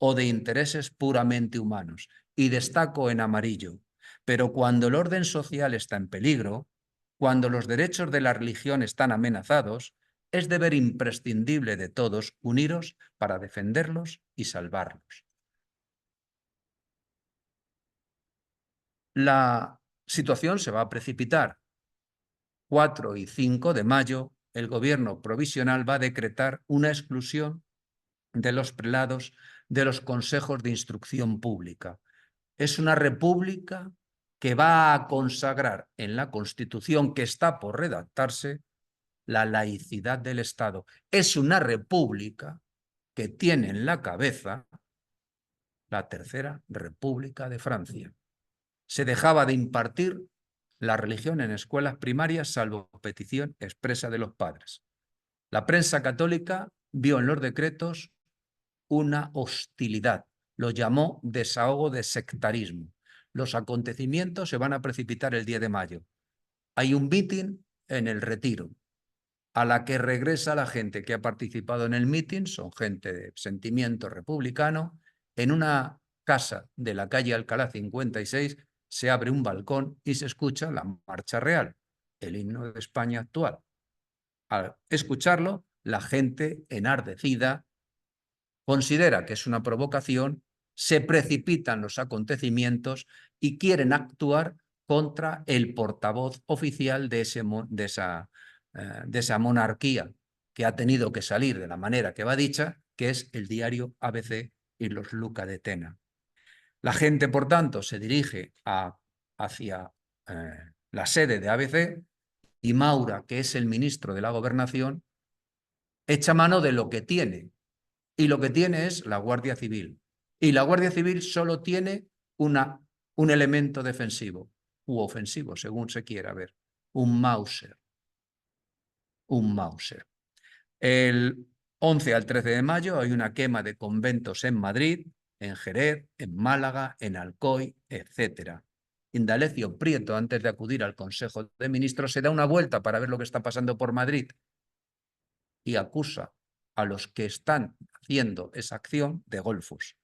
o de intereses puramente humanos, y destaco en amarillo, pero cuando el orden social está en peligro, cuando los derechos de la religión están amenazados, es deber imprescindible de todos uniros para defenderlos y salvarlos. La situación se va a precipitar. 4 y 5 de mayo el gobierno provisional va a decretar una exclusión de los prelados de los consejos de instrucción pública. Es una república que va a consagrar en la Constitución que está por redactarse la laicidad del Estado. Es una república que tiene en la cabeza la Tercera República de Francia. Se dejaba de impartir la religión en escuelas primarias salvo petición expresa de los padres. La prensa católica vio en los decretos una hostilidad, lo llamó desahogo de sectarismo. Los acontecimientos se van a precipitar el 10 de mayo. Hay un mitin en el Retiro, a la que regresa la gente que ha participado en el mitin, son gente de sentimiento republicano, en una casa de la calle Alcalá 56 se abre un balcón y se escucha la marcha real, el himno de España actual. Al escucharlo, la gente enardecida considera que es una provocación, se precipitan los acontecimientos y quieren actuar contra el portavoz oficial de esa monarquía que ha tenido que salir de la manera que va dicha, que es el diario ABC y los Luca de Tena. La gente, por tanto, se dirige hacia la sede de ABC y Maura, que es el ministro de la Gobernación, echa mano de lo que tiene. Y lo que tiene es la Guardia Civil. Y la Guardia Civil solo tiene un elemento defensivo u ofensivo, según se quiera ver, un Mauser. Un Mauser. El 11 al 13 de mayo hay una quema de conventos en Madrid, en Jerez, en Málaga, en Alcoy, etc. Indalecio Prieto, antes de acudir al Consejo de Ministros, se da una vuelta para ver lo que está pasando por Madrid y acusa a los que están haciendo esa acción de golfos.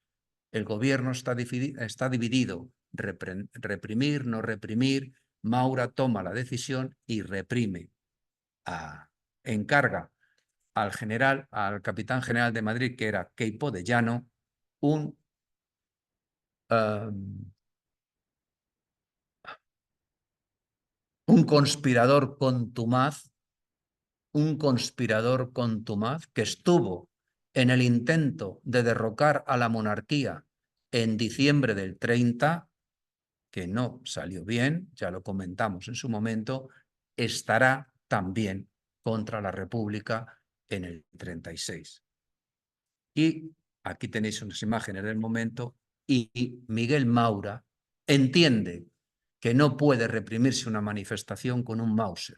El gobierno está dividido, reprimir, no reprimir. Maura toma la decisión y reprime. Encarga al capitán general de Madrid, que era Queipo de Llano, un conspirador contumaz, que estuvo en el intento de derrocar a la monarquía en diciembre del 30, que no salió bien, ya lo comentamos en su momento, estará también contra la República en el 36. Y aquí tenéis unas imágenes del momento, y Miguel Maura entiende que no puede reprimirse una manifestación con un Mauser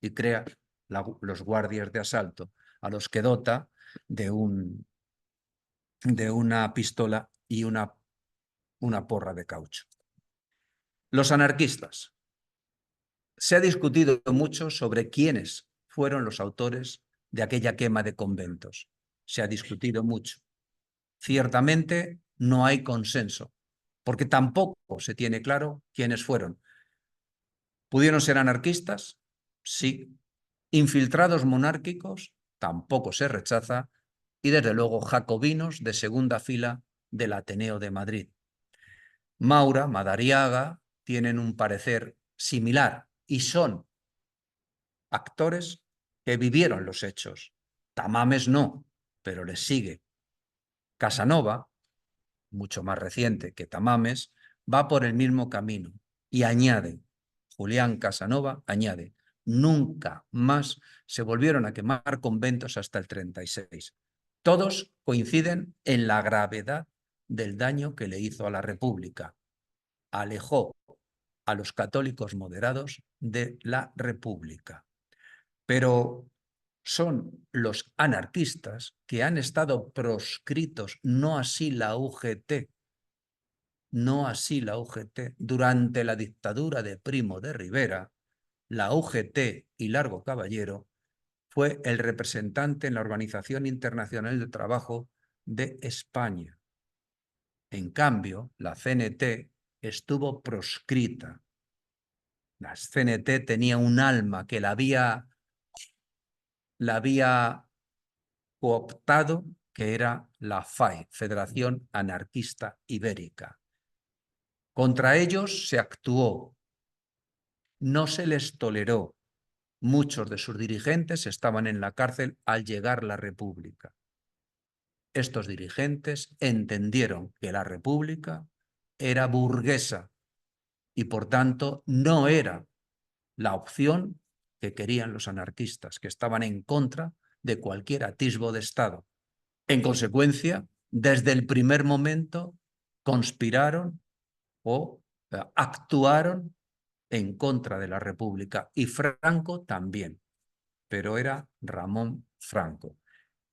y crea los guardias de asalto, a los que dota de una pistola y una porra de caucho. Los anarquistas. Se ha discutido mucho sobre quiénes fueron los autores de aquella quema de conventos. Se ha discutido mucho. Ciertamente no hay consenso, porque tampoco se tiene claro quiénes fueron. ¿Pudieron ser anarquistas? Sí. Infiltrados monárquicos, tampoco se rechaza, y desde luego jacobinos de segunda fila del Ateneo de Madrid. Maura, Madariaga tienen un parecer similar y son actores que vivieron los hechos. Tamames no, pero les sigue. Casanova, mucho más reciente que Tamames, va por el mismo camino y añade, Julián Casanova añade, nunca más se volvieron a quemar conventos hasta el 36. Todos coinciden en la gravedad del daño que le hizo a la República. Alejó a los católicos moderados de la República. Pero son los anarquistas que han estado proscritos, no así la UGT, durante la dictadura de Primo de Rivera. La UGT y Largo Caballero fue el representante en la Organización Internacional del Trabajo de España. En cambio, la CNT estuvo proscrita. La CNT tenía un alma que la había cooptado, que era la FAI, Federación Anarquista Ibérica. Contra ellos se actuó, no se les toleró, Muchos de sus dirigentes estaban en la cárcel al llegar la República. Estos dirigentes entendieron que la República era burguesa y, por tanto, no era la opción que querían los anarquistas, que estaban en contra de cualquier atisbo de Estado. En consecuencia, desde el primer momento conspiraron o actuaron en contra de la República, y Franco también, pero era Ramón Franco,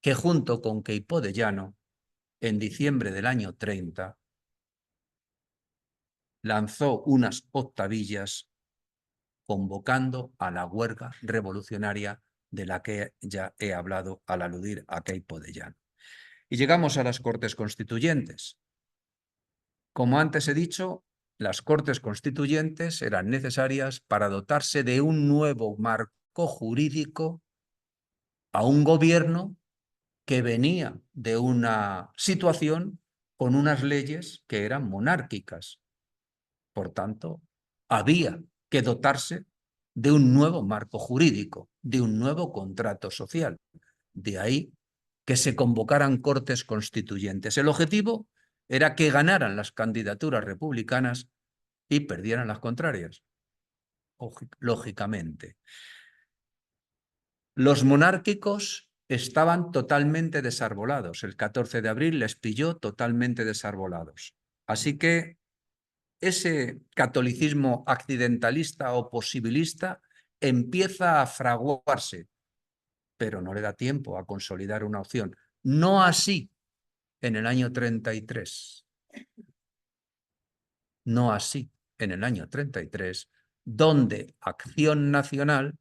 que junto con Queipo de Llano, en diciembre del año 30, lanzó unas octavillas convocando a la huelga revolucionaria de la que ya he hablado al aludir a Queipo de Llano. Y llegamos a las Cortes Constituyentes. Como antes he dicho, las Cortes Constituyentes eran necesarias para dotarse de un nuevo marco jurídico a un gobierno que venía de una situación con unas leyes que eran monárquicas. Por tanto, había que dotarse de un nuevo marco jurídico, de un nuevo contrato social. De ahí que se convocaran Cortes Constituyentes. El objetivo era que ganaran las candidaturas republicanas y perdieran las contrarias, lógicamente. Los monárquicos estaban totalmente desarbolados. El 14 de abril les pilló totalmente desarbolados. Así que ese catolicismo accidentalista o posibilista empieza a fraguarse, pero no le da tiempo a consolidar una opción. No así en el año 33. No así en el año 33, donde Acción Nacional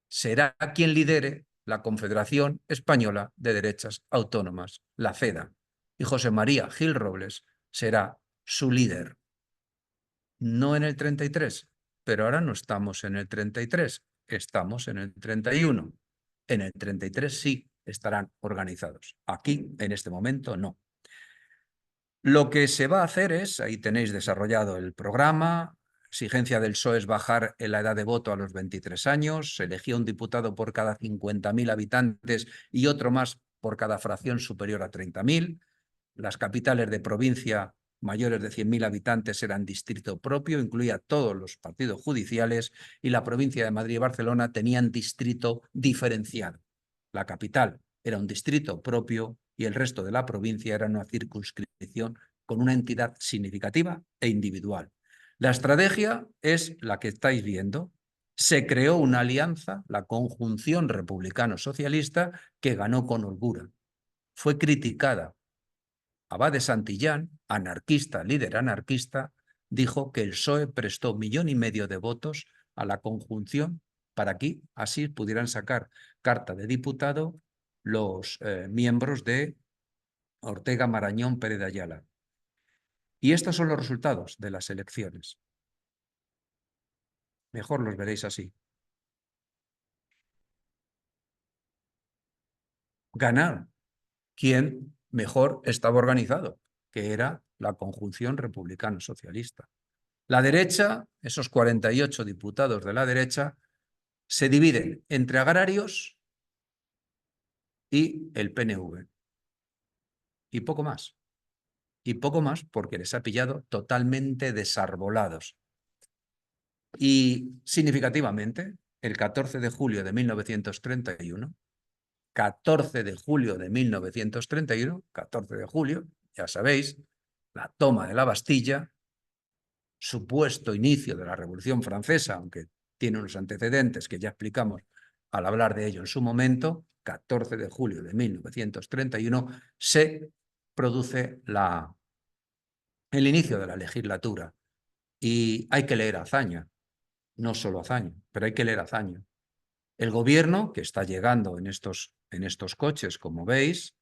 será quien lidere la Confederación Española de Derechas Autónomas, la CEDA, y José María Gil Robles será su líder. No en el 33, pero ahora no estamos en el 33, estamos en el 31. En el 33 sí estarán organizados. Aquí, en este momento, no. Lo que se va a hacer es, ahí tenéis desarrollado el programa, exigencia del PSOE es bajar la edad de voto a los 23 años, se elegía un diputado por cada 50.000 habitantes y otro más por cada fracción superior a 30.000. Las capitales de provincia mayores de 100.000 habitantes eran distrito propio, incluía todos los partidos judiciales, y la provincia de Madrid y Barcelona tenían distrito diferenciado. La capital era un distrito propio y el resto de la provincia era una circunscripción con una entidad significativa e individual. La estrategia es la que estáis viendo. Se creó una alianza, la conjunción republicano-socialista, que ganó con holgura. Fue criticada. Abad de Santillán, anarquista, líder anarquista, dijo que el PSOE prestó 1,5 millones de votos a la conjunción para que así pudieran sacar carta de diputado los miembros de Ortega, Marañón, Pérez de Ayala. Y estos son los resultados de las elecciones. Mejor los veréis así. Ganar quien mejor estaba organizado, que era la conjunción republicano-socialista. La derecha, esos 48 diputados de la derecha, se dividen entre agrarios y el PNV. Y poco más. Y poco más porque les ha pillado totalmente desarbolados. Y significativamente, el 14 de julio de 1931, 14 de julio de 1931, 14 de julio, ya sabéis, la toma de la Bastilla, supuesto inicio de la Revolución Francesa, aunque tiene unos antecedentes que ya explicamos al hablar de ello en su momento, 14 de julio de 1931, se produce el inicio de la legislatura. Y hay que leer a Azaña, no solo a Azaña, pero hay que leer a Azaña. El gobierno que está llegando en estos coches, como veis,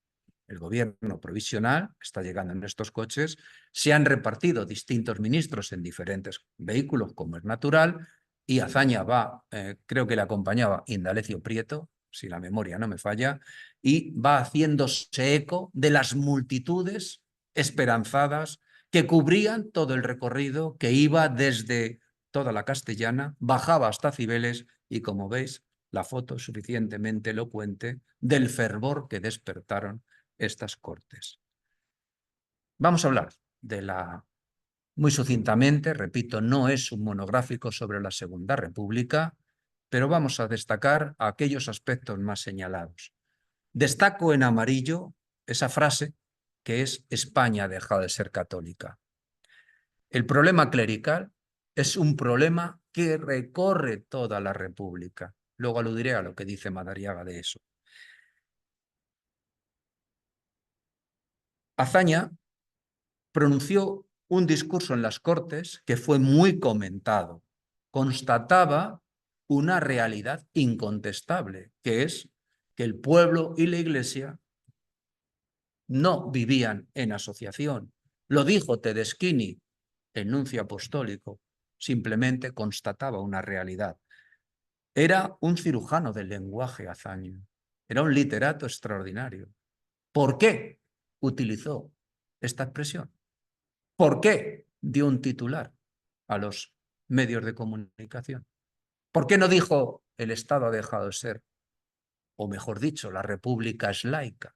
el gobierno provisional está llegando en estos coches, se han repartido distintos ministros en diferentes vehículos, como es natural, y Azaña va, creo que le acompañaba Indalecio Prieto, si la memoria no me falla, y va haciéndose eco de las multitudes esperanzadas que cubrían todo el recorrido que iba desde toda la Castellana, bajaba hasta Cibeles Y como veis, la foto es suficientemente elocuente del fervor que despertaron estas Cortes. Vamos a hablar de la... Muy sucintamente, repito, no es un monográfico sobre la Segunda República, pero vamos a destacar aquellos aspectos más señalados. Destaco en amarillo esa frase que es España ha dejado de ser católica. El problema clerical es un problema que recorre toda la República. Luego aludiré a lo que dice Madariaga de eso. Azaña pronunció un discurso en las Cortes que fue muy comentado. Constataba una realidad incontestable, que es que el pueblo y la Iglesia no vivían en asociación. Lo dijo Tedeschini, el nuncio apostólico, simplemente constataba una realidad. Era un cirujano del lenguaje, Azaña. Era un literato extraordinario. ¿Por qué utilizó esta expresión? ¿Por qué dio un titular a los medios de comunicación? ¿Por qué no dijo el Estado ha dejado de ser? O mejor dicho, la República es laica.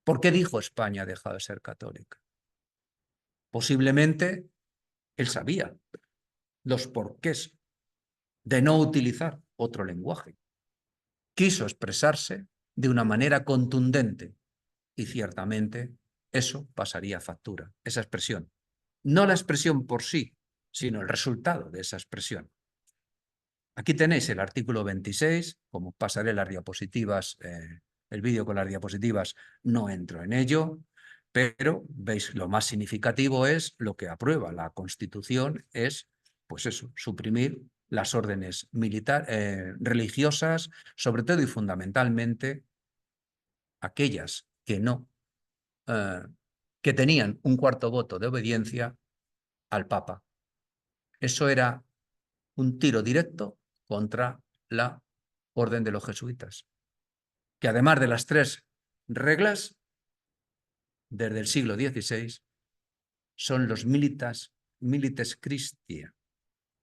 ¿Por qué dijo España ha dejado de ser católica? Posiblemente él sabía los porqués de no utilizar otro lenguaje. Quiso expresarse de una manera contundente y ciertamente eso pasaría factura, esa expresión. No la expresión por sí, sino el resultado de esa expresión. Aquí tenéis el artículo 26, como pasaré las diapositivas, el vídeo con las diapositivas, no entro en ello, pero veis, lo más significativo es lo que aprueba la Constitución, es, pues eso, suprimir las órdenes religiosas, sobre todo y fundamentalmente aquellas que no, que tenían un cuarto voto de obediencia al Papa. Eso era un tiro directo contra la orden de los jesuitas, que además de las 3 reglas, desde el siglo XVI, son los milites Christi,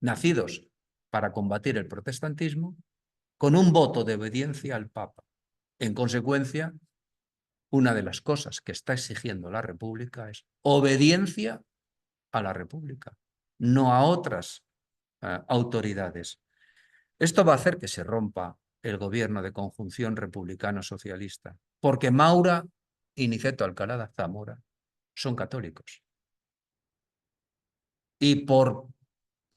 nacidos para combatir el protestantismo, con un voto de obediencia al Papa. En consecuencia, una de las cosas que está exigiendo la República es obediencia a la República, no a otras autoridades. Esto va a hacer que se rompa el gobierno de conjunción republicano-socialista, porque Maura y Niceto Alcalá Zamora son católicos. Y por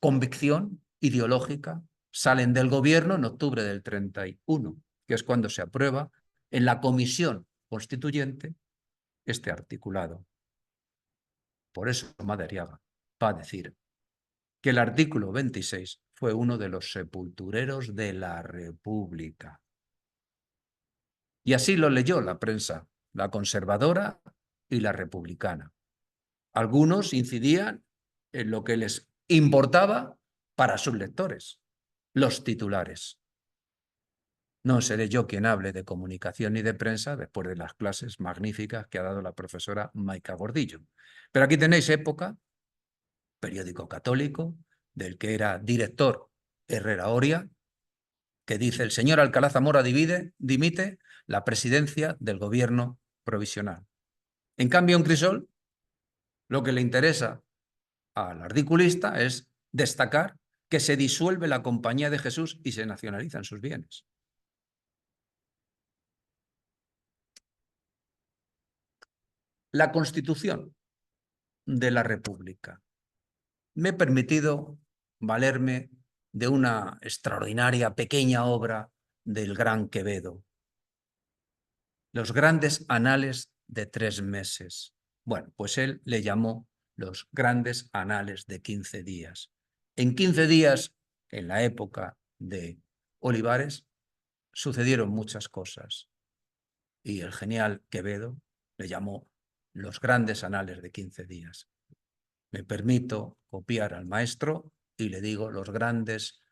convicción ideológica salen del gobierno en octubre del 31, que es cuando se aprueba en la comisión constituyente este articulado. Por eso Madariaga va a decir que el artículo 26 fue uno de los sepultureros de la República. Y así lo leyó la prensa, la conservadora y la republicana. Algunos incidían en lo que les importaba para sus lectores, los titulares. No seré yo quien hable de comunicación ni de prensa después de las clases magníficas que ha dado la profesora Maica Gordillo. Pero aquí tenéis Época, periódico católico, del que era director Herrera Oria, que dice: el señor Alcalá Zamora dimite la presidencia del gobierno provisional. En cambio, en Crisol, lo que le interesa al articulista es destacar que se disuelve la Compañía de Jesús y se nacionalizan sus bienes. La Constitución de la República. Me he permitido valerme de una extraordinaria pequeña obra del gran Quevedo, Los grandes anales de 3 meses. Bueno, pues él le llamó los grandes anales de 15 días. En 15 días, en la época de Olivares, sucedieron muchas cosas. Y el genial Quevedo le llamó los grandes anales de 15 días. Me permito copiar al maestro y le digo los grandes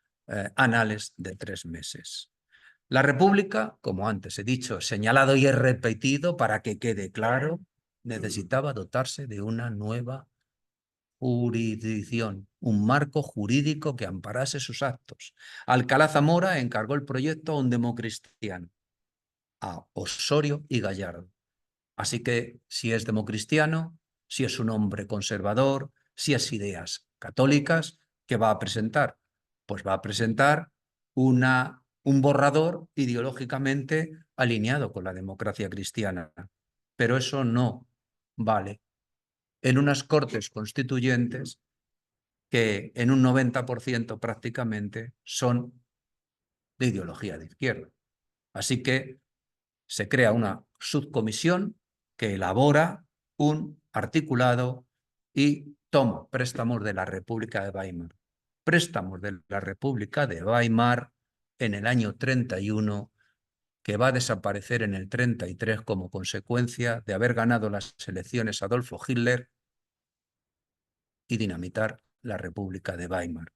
anales de 3 meses. La República, como antes he dicho, señalado y he repetido para que quede claro, necesitaba dotarse de una nueva jurisdicción, un marco jurídico que amparase sus actos. Alcalá Zamora encargó el proyecto a un democristiano, a Osorio y Gallardo. Así que si es democristiano, si es un hombre conservador, si es ideas católicas, ¿qué va a presentar? Pues va a presentar un borrador ideológicamente alineado con la democracia cristiana. Pero eso no vale en unas cortes constituyentes que en un 90% prácticamente son de ideología de izquierda. Así que se crea una subcomisión que elabora un articulado y toma préstamos de la República de Weimar. Préstamos de la República de Weimar en el año 31, que va a desaparecer en el 33 como consecuencia de haber ganado las elecciones Adolfo Hitler y dinamitar la República de Weimar.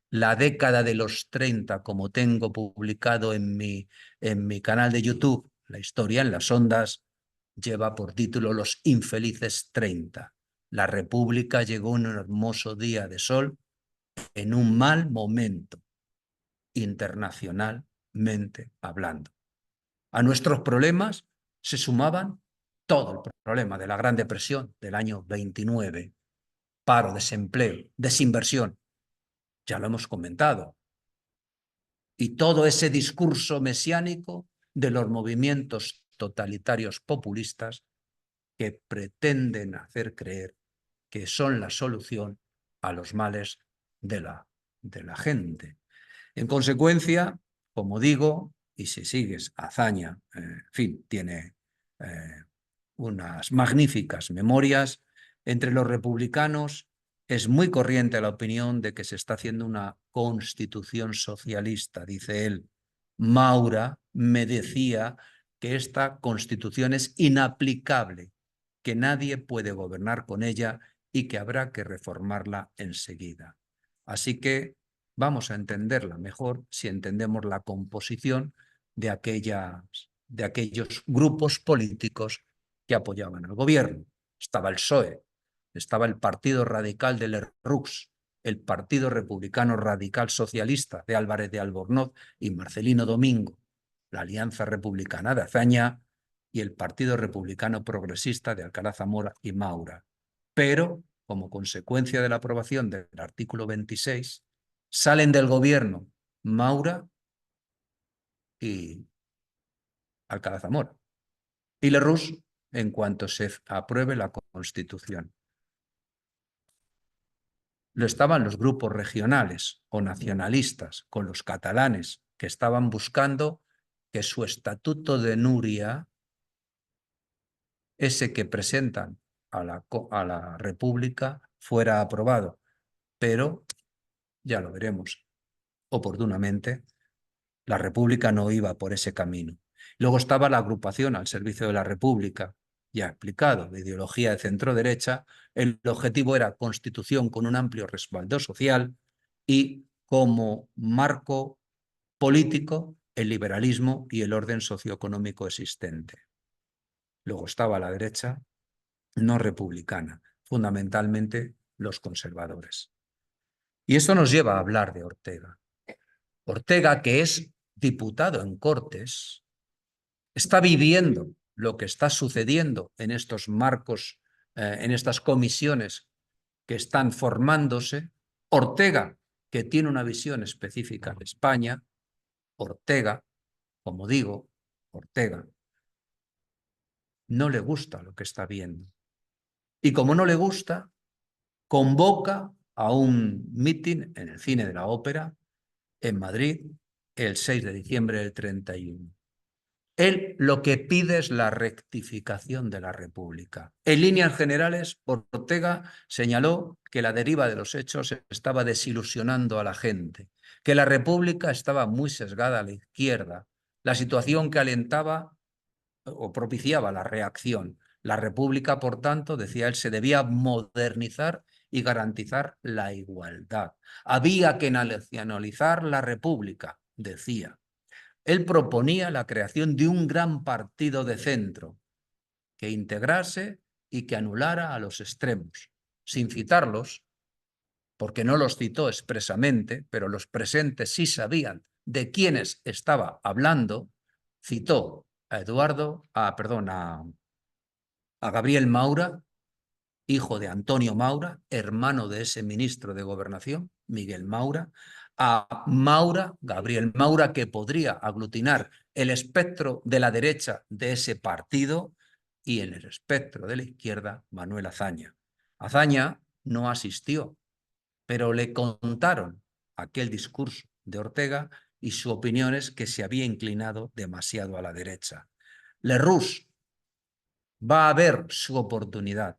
La década de los 30, como tengo publicado en mi canal de YouTube, La historia en las ondas, lleva por título Los infelices 30. La República llegó un hermoso día de sol en un mal momento, internacionalmente hablando. A nuestros problemas se sumaban todo el problema de la Gran Depresión del año 29, paro, desempleo, desinversión. Ya lo hemos comentado. Y todo ese discurso mesiánico de los movimientos totalitarios populistas que pretenden hacer creer que son la solución a los males de la gente. En consecuencia, como digo, y si sigues Azaña, en fin, tiene unas magníficas memorias, entre los republicanos es muy corriente la opinión de que se está haciendo una constitución socialista, dice él. Maura me decía que esta constitución es inaplicable, que nadie puede gobernar con ella y que habrá que reformarla enseguida. Así que vamos a entenderla mejor si entendemos la composición de aquellos grupos políticos que apoyaban al gobierno. Estaba el PSOE, estaba el Partido Radical de Lerroux, el Partido Republicano Radical Socialista de Álvarez de Albornoz y Marcelino Domingo, la Alianza Republicana de Azaña y el Partido Republicano Progresista de Alcalá Zamora y Maura. Pero, como consecuencia de la aprobación del artículo 26, salen del gobierno Maura y Alcalá Zamora. Y Lerroux en cuanto se apruebe la Constitución. Lo estaban los grupos regionales o nacionalistas con los catalanes que estaban buscando que su estatuto de Núria, ese que presentan a la República, fuera aprobado. Pero, ya lo veremos oportunamente, la República no iba por ese camino. Luego estaba la agrupación al servicio de la República, ya explicado, de ideología de centro-derecha. El objetivo era constitución con un amplio respaldo social y como marco político el liberalismo y el orden socioeconómico existente. Luego estaba la derecha no republicana, fundamentalmente los conservadores. Y esto nos lleva a hablar de Ortega. Ortega, que es diputado en Cortes, está viviendo lo que está sucediendo en estos marcos, en estas comisiones que están formándose. Ortega, que tiene una visión específica de España. Ortega, como digo, Ortega no le gusta lo que está viendo. Y como no le gusta, convoca a un mitin en el Cine de la Ópera en Madrid el 6 de diciembre del 31. Él lo que pide es la rectificación de la República. En líneas generales, Ortega señaló que la deriva de los hechos estaba desilusionando a la gente, que la República estaba muy sesgada a la izquierda, la situación que alentaba o propiciaba la reacción. La República, por tanto, decía él, se debía modernizar y garantizar la igualdad. Había que nacionalizar la República, decía. Él proponía la creación de un gran partido de centro que integrase y que anulara a los extremos, sin citarlos, porque no los citó expresamente, pero los presentes sí sabían de quiénes estaba hablando, citó a Gabriel Maura, hijo de Antonio Maura, hermano de ese ministro de Gobernación, Miguel Maura, a Maura, Gabriel Maura, que podría aglutinar el espectro de la derecha de ese partido, y en el espectro de la izquierda, Manuel Azaña. Azaña no asistió, pero le contaron aquel discurso de Ortega y su opinión es que se había inclinado demasiado a la derecha. Lerroux va a ver su oportunidad.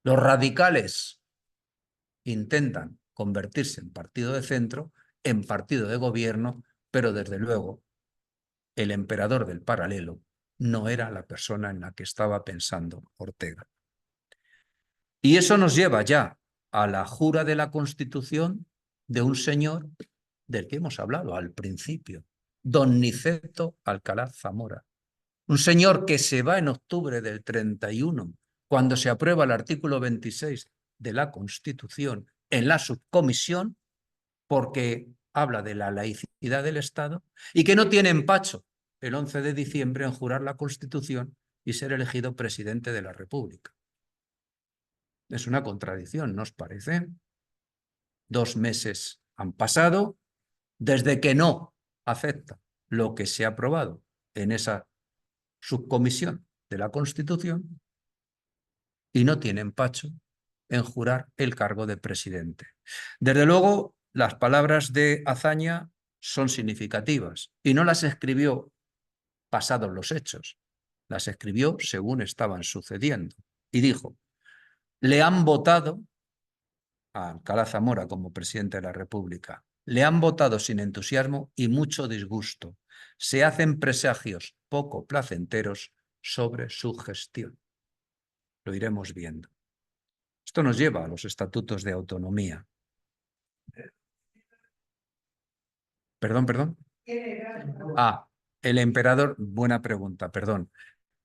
Los radicales intentan convertirse en partido de centro, en partido de gobierno, pero desde luego el emperador del paralelo no era la persona en la que estaba pensando Ortega. Y eso nos lleva ya a la jura de la Constitución de un señor del que hemos hablado al principio, don Niceto Alcalá Zamora. Un señor que se va en octubre del 31, cuando se aprueba el artículo 26 de la Constitución en la subcomisión, porque habla de la laicidad del Estado y que no tiene empacho el 11 de diciembre en jurar la Constitución y ser elegido presidente de la República. Es una contradicción, ¿no os parece? 2 meses han pasado desde que no acepta lo que se ha aprobado en esa subcomisión de la Constitución y no tiene empacho en jurar el cargo de presidente. Desde luego, las palabras de Azaña son significativas y no las escribió pasados los hechos, las escribió según estaban sucediendo. Y dijo, le han votado a Alcalá Zamora como presidente de la República, le han votado sin entusiasmo y mucho disgusto. Se hacen presagios poco placenteros sobre su gestión. Lo iremos viendo. Esto nos lleva a los estatutos de autonomía. Perdón. El emperador, buena pregunta, perdón.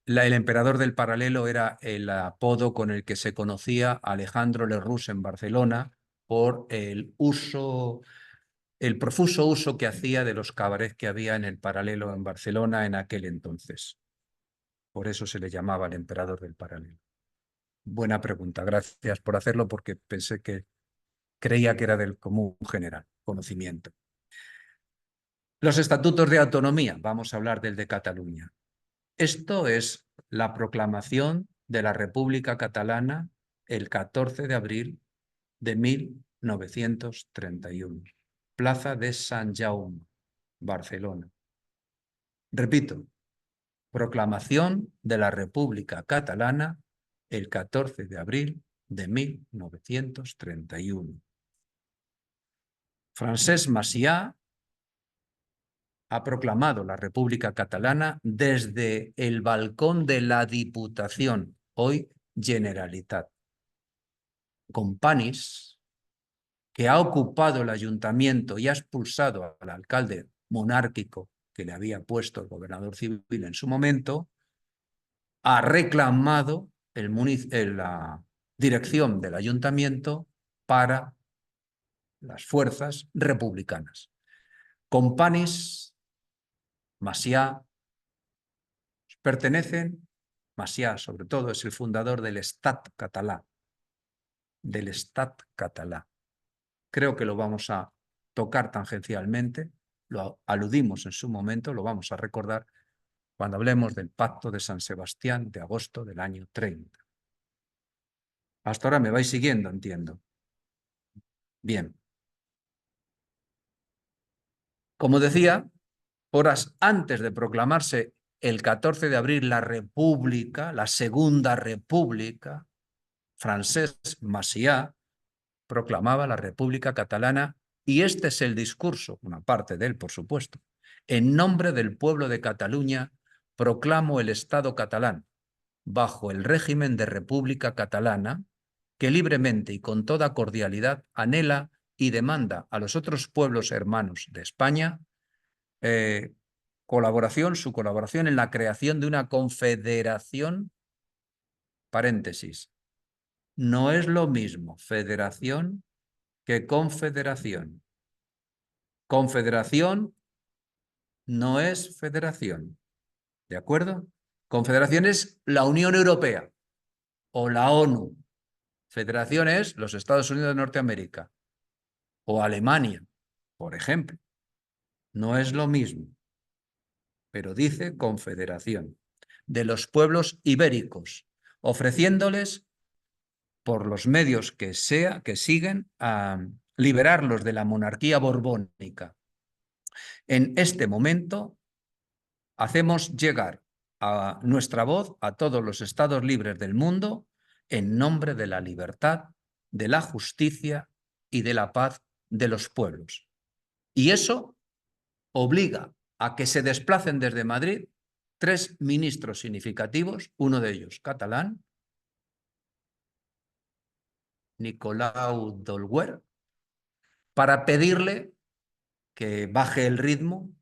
El emperador del paralelo era el apodo con el que se conocía Alejandro Lerroux en Barcelona por el profuso uso que hacía de los cabarets que había en el paralelo en Barcelona en aquel entonces. Por eso se le llamaba el emperador del paralelo. Buena pregunta, gracias por hacerlo porque creía que era del común general conocimiento. Los estatutos de autonomía, vamos a hablar del de Cataluña. Esto es la proclamación de la República Catalana el 14 de abril de 1931. Plaza de Sant Jaume, Barcelona. Repito, proclamación de la República Catalana el 14 de abril de 1931. Francesc Macià ha proclamado la República Catalana desde el balcón de la Diputación, hoy Generalitat. Companys, que ha ocupado el ayuntamiento y ha expulsado al alcalde monárquico que le había puesto el gobernador civil en su momento, ha reclamado la dirección del ayuntamiento para las fuerzas republicanas. Companys, Macià, pertenecen, Macià sobre todo es el fundador del Estat català, Creo que lo vamos a tocar tangencialmente, lo aludimos en su momento, lo vamos a recordar cuando hablemos del Pacto de San Sebastián de agosto del año 30. Hasta ahora me vais siguiendo, entiendo. Bien. Como decía, horas antes de proclamarse el 14 de abril la República, la Segunda República, Francesc Macià proclamaba la República Catalana y este es el discurso, una parte de él, por supuesto. En nombre del pueblo de Cataluña, proclamo el Estado catalán, bajo el régimen de República Catalana, que libremente y con toda cordialidad anhela y demanda a los otros pueblos hermanos de España su colaboración en la creación de una confederación, paréntesis, no es lo mismo federación que confederación. Confederación no es federación, ¿de acuerdo? Confederación es la Unión Europea o la ONU. Federación es los Estados Unidos de Norteamérica o Alemania, por ejemplo. No es lo mismo, pero dice confederación de los pueblos ibéricos, ofreciéndoles por los medios que siguen a liberarlos de la monarquía borbónica. En este momento hacemos llegar a nuestra voz a todos los estados libres del mundo en nombre de la libertad, de la justicia y de la paz de los pueblos. Y eso obliga a que se desplacen desde Madrid 3 ministros significativos, uno de ellos catalán, Nicolau Dolguer, para pedirle que baje el ritmo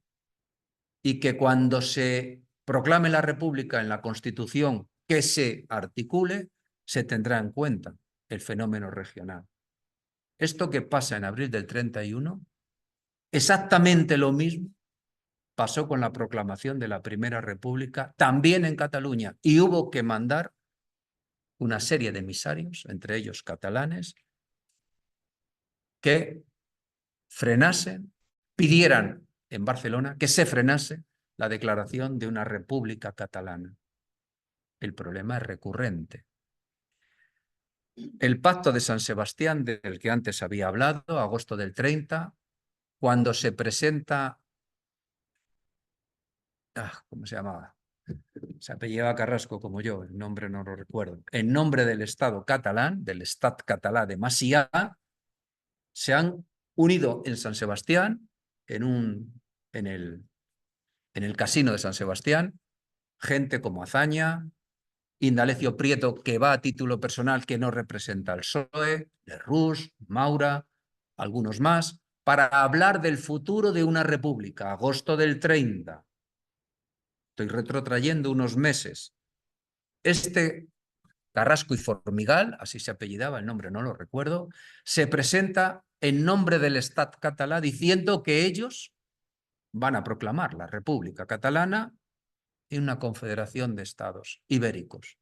y que cuando se proclame la República en la Constitución que se articule, se tendrá en cuenta el fenómeno regional. Esto que pasa en abril del 31, exactamente lo mismo pasó con la proclamación de la Primera República, también en Cataluña, y hubo que mandar una serie de emisarios, entre ellos catalanes, que frenasen, pidieran en Barcelona que se frenase la declaración de una república catalana. El problema es recurrente. El Pacto de San Sebastián, del que antes había hablado, agosto del 30, cuando se presenta... ¿cómo se llamaba? Se apellidaba Carrasco como yo, el nombre no lo recuerdo. En nombre del Estado catalán, del Estat català de Macià, se han unido en San Sebastián, en el casino de San Sebastián, gente como Azaña, Indalecio Prieto, que va a título personal, que no representa al PSOE, Lerroux, Maura, algunos más, para hablar del futuro de una república, agosto del 30. Estoy retrotrayendo unos meses. Este Carrasco y Formigal, así se apellidaba, el nombre no lo recuerdo, se presenta en nombre del Estat català diciendo que ellos van a proclamar la República Catalana en una confederación de estados ibéricos.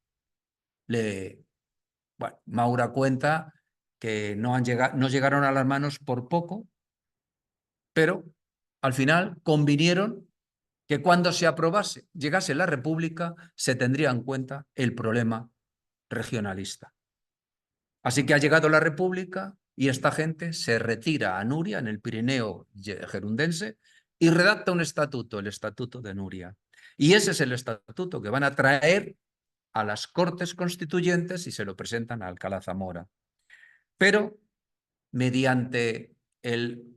Bueno, Maura cuenta que no llegaron a las manos por poco, pero al final convinieron que cuando se aprobase, llegase la República, se tendría en cuenta el problema regionalista. Así que ha llegado la República y esta gente se retira a Nuria, en el Pirineo gerundense, y redacta un estatuto, el Estatuto de Nuria. Y ese es el estatuto que van a traer a las Cortes Constituyentes y se lo presentan a Alcalá Zamora. Pero mediante el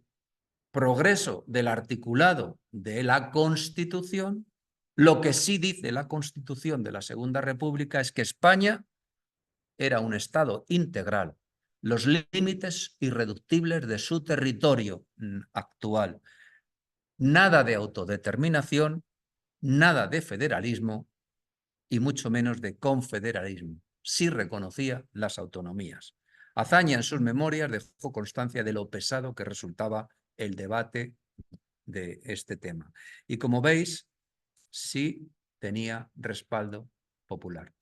progreso del articulado de la Constitución, lo que sí dice la Constitución de la Segunda República es que España era un Estado integral, los límites irreductibles de su territorio actual. Nada de autodeterminación, nada de federalismo y mucho menos de confederalismo. Sí reconocía las autonomías. Azaña en sus memorias dejó constancia de lo pesado que resultaba el debate de este tema. Y como veis, sí tenía respaldo popular.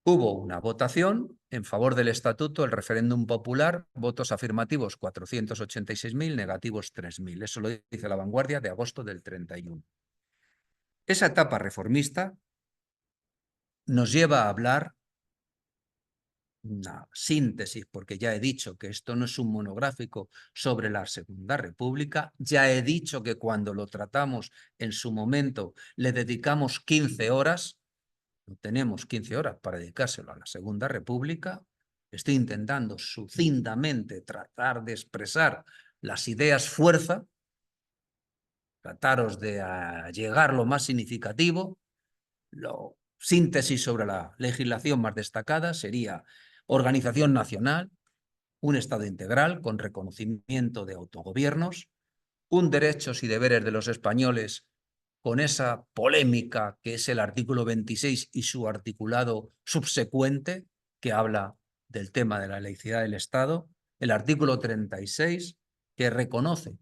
Hubo una votación en favor del estatuto, el referéndum popular, votos afirmativos 486.000, negativos 3.000. Eso lo dice La Vanguardia de agosto del 31. Esa etapa reformista nos lleva a hablar una síntesis, porque ya he dicho que esto no es un monográfico sobre la Segunda República, ya he dicho que cuando lo tratamos en su momento le dedicamos 15 horas, no tenemos 15 horas para dedicárselo a la Segunda República. Estoy intentando sucintamente tratar de expresar las ideas fuerza, trataros de llegar lo más significativo. Síntesis sobre la legislación más destacada sería organización nacional, un Estado integral con reconocimiento de autogobiernos, un derechos y deberes de los españoles con esa polémica que es el artículo 26 y su articulado subsecuente, que habla del tema de la laicidad del Estado, el artículo 36, que reconoce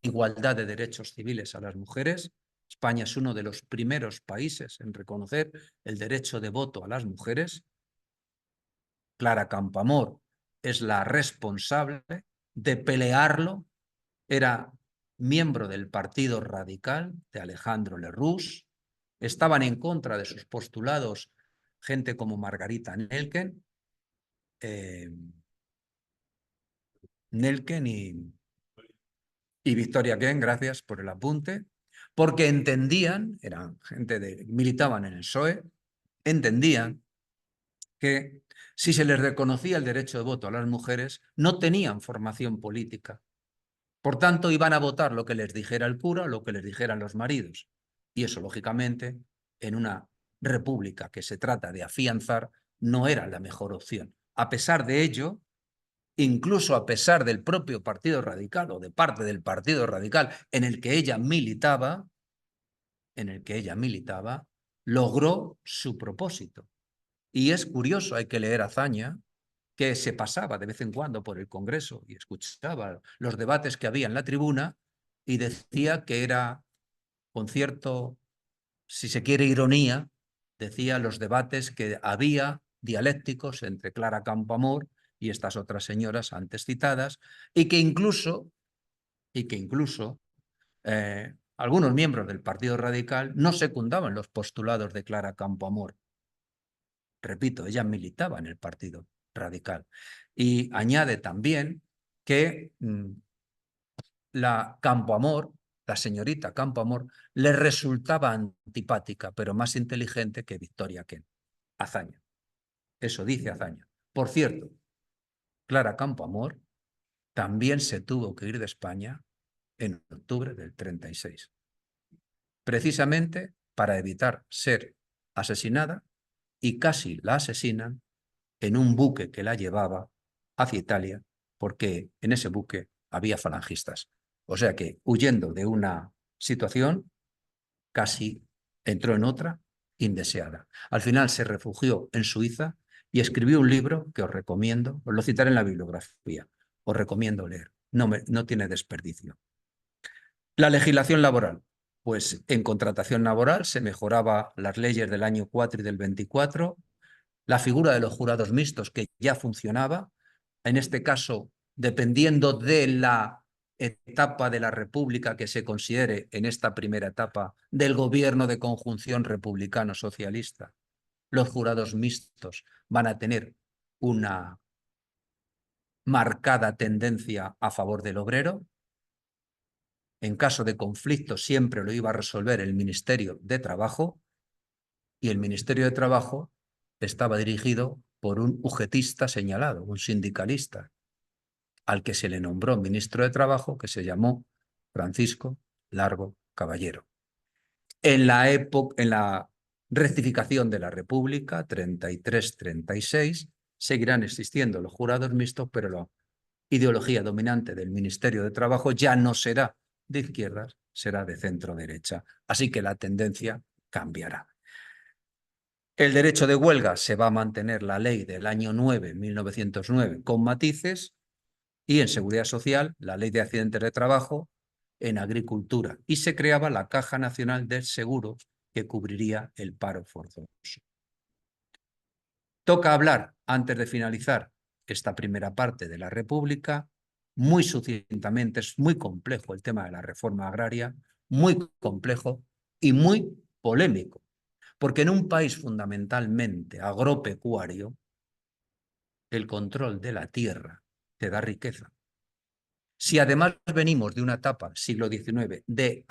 igualdad de derechos civiles a las mujeres. España es uno de los primeros países en reconocer el derecho de voto a las mujeres. Clara Campoamor es la responsable de pelearlo. Era miembro del Partido Radical de Alejandro Lerroux. Estaban en contra de sus postulados gente como Margarita Nelken, y Victoria Kent, gracias por el apunte, porque entendían, eran gente militaban en el PSOE, entendían que si se les reconocía el derecho de voto a las mujeres, no tenían formación política. Por tanto, iban a votar lo que les dijera el cura o lo que les dijeran los maridos. Y eso, lógicamente, en una república que se trata de afianzar, no era la mejor opción. A pesar de ello, incluso a pesar del propio Partido Radical o de parte del Partido Radical en el que ella militaba, logró su propósito. Y es curioso, hay que leer a Azaña, que se pasaba de vez en cuando por el Congreso y escuchaba los debates que había en la tribuna y decía que era, con cierto, si se quiere, ironía, decía los debates que había dialécticos entre Clara Campoamor y estas otras señoras antes citadas, y que incluso algunos miembros del Partido Radical no secundaban los postulados de Clara Campoamor. Repito, ella militaba en el Partido Radical. Y añade también que la Campoamor, la señorita Campoamor, le resultaba antipática, pero más inteligente que Victoria Kent. Azaña. Eso dice Azaña. Por cierto, Clara Campoamor también se tuvo que ir de España en octubre del 36, precisamente para evitar ser asesinada, y casi la asesinan en un buque que la llevaba hacia Italia, porque en ese buque había falangistas. O sea que, huyendo de una situación, casi entró en otra indeseada. Al final se refugió en Suiza y escribió un libro que os recomiendo, os lo citaré en la bibliografía, os recomiendo leer, no tiene desperdicio. La legislación laboral. Pues en contratación laboral se mejoraba las leyes del año 4 y del 24, la figura de los jurados mixtos, que ya funcionaba, en este caso, dependiendo de la etapa de la República que se considere en esta primera etapa del gobierno de conjunción republicano-socialista, los jurados mixtos van a tener una marcada tendencia a favor del obrero. En caso de conflicto siempre lo iba a resolver el Ministerio de Trabajo, y el Ministerio de Trabajo estaba dirigido por un ujetista señalado, un sindicalista, al que se le nombró ministro de Trabajo, que se llamó Francisco Largo Caballero. En la rectificación de la República, 33-36, seguirán existiendo los jurados mixtos, pero la ideología dominante del Ministerio de Trabajo ya no será de izquierdas, será de centro-derecha. Así que la tendencia cambiará. El derecho de huelga se va a mantener la ley del año 9, 1909, con matices, y en seguridad social, la ley de accidentes de trabajo, en agricultura, y se creaba la Caja Nacional del Seguro, que cubriría el paro forzoso. Toca hablar, antes de finalizar esta primera parte de la República, muy sucintamente, es muy complejo el tema de la reforma agraria, muy complejo y muy polémico, porque en un país fundamentalmente agropecuario, el control de la tierra te da riqueza. Si además venimos de una etapa, siglo XIX, de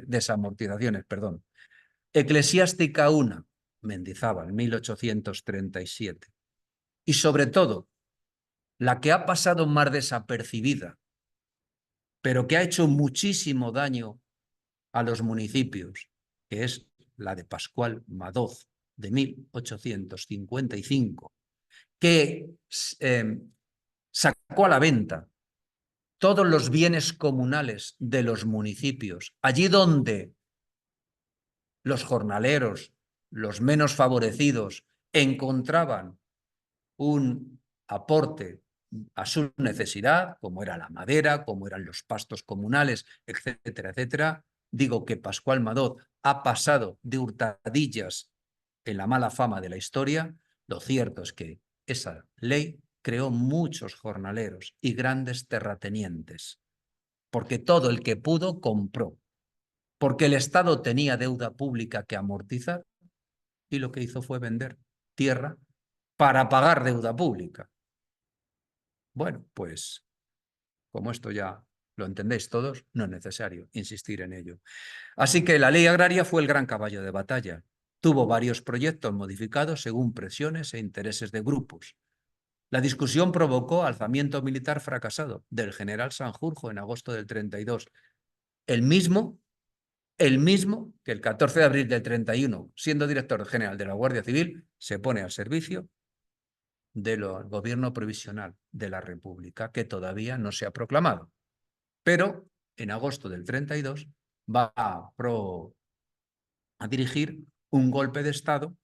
desamortizaciones, Eclesiástica I, Mendizábal, 1837, y sobre todo, la que ha pasado más desapercibida, pero que ha hecho muchísimo daño a los municipios, que es la de Pascual Madoz, de 1855, que sacó a la venta todos los bienes comunales de los municipios, allí donde los jornaleros, los menos favorecidos, encontraban un aporte a su necesidad, como era la madera, como eran los pastos comunales, etcétera, etcétera. Digo que Pascual Madoz ha pasado de hurtadillas en la mala fama de la historia. Lo cierto es que esa ley creó muchos jornaleros y grandes terratenientes, porque todo el que pudo compró, porque el Estado tenía deuda pública que amortizar y lo que hizo fue vender tierra para pagar deuda pública. Bueno, pues como esto ya lo entendéis todos, no es necesario insistir en ello. Así que la ley agraria fue el gran caballo de batalla. Tuvo varios proyectos modificados según presiones e intereses de grupos. La discusión provocó alzamiento militar fracasado del general Sanjurjo en agosto del 32, el mismo que el 14 de abril del 31, siendo director general de la Guardia Civil, se pone al servicio del gobierno provisional de la República, que todavía no se ha proclamado. Pero en agosto del 32 va a dirigir un golpe de Estado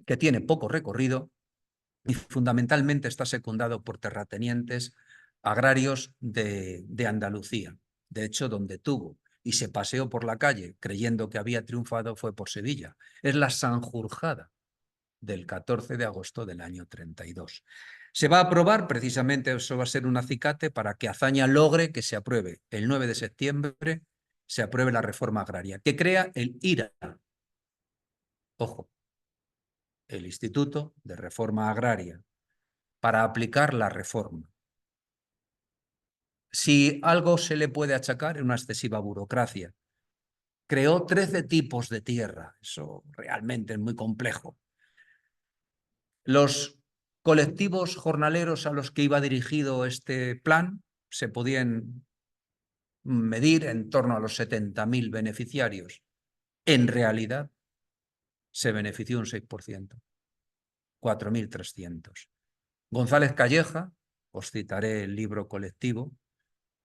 que tiene poco recorrido y fundamentalmente está secundado por terratenientes agrarios de Andalucía. De hecho, donde tuvo y se paseó por la calle creyendo que había triunfado fue por Sevilla. Es la Sanjurjada del 14 de agosto del año 32. Se va a aprobar, precisamente eso va a ser un acicate para que Azaña logre que se apruebe el 9 de septiembre, se apruebe la reforma agraria, que crea el IRA. Ojo, el Instituto de Reforma Agraria, para aplicar la reforma. Si algo se le puede achacar es una excesiva burocracia. Creó 13 tipos de tierra, eso realmente es muy complejo. Los colectivos jornaleros a los que iba dirigido este plan se podían medir en torno a los 70.000 beneficiarios. En realidad se benefició un 6%, 4.300. González Calleja, os citaré el libro colectivo,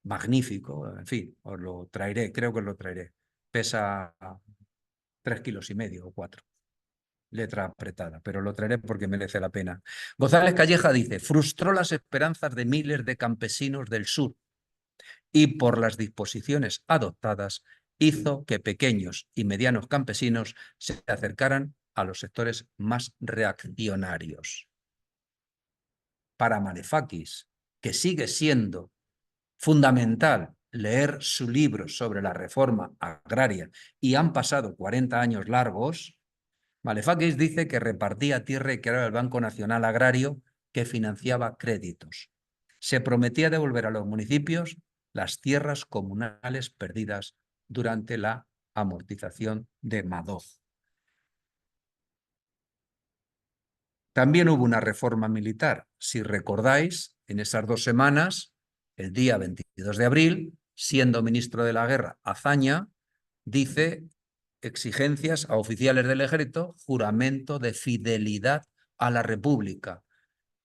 magnífico, en fin, os lo traeré, creo que os lo traeré. Pesa 3,5 kilos o 4. Letra apretada, pero lo traeré porque merece la pena. González Calleja dice, frustró las esperanzas de miles de campesinos del sur y por las disposiciones adoptadas hizo que pequeños y medianos campesinos se acercaran a los sectores más reaccionarios. Para Manefakis, que sigue siendo fundamental leer su libro sobre la reforma agraria y han pasado 40 años largos, Malefakis dice que repartía tierra y que era el Banco Nacional Agrario que financiaba créditos. Se prometía devolver a los municipios las tierras comunales perdidas durante la amortización de Madoz. También hubo una reforma militar. Si recordáis, en esas 2 semanas, el día 22 de abril, siendo ministro de la Guerra, Azaña dice exigencias a oficiales del ejército, juramento de fidelidad a la República.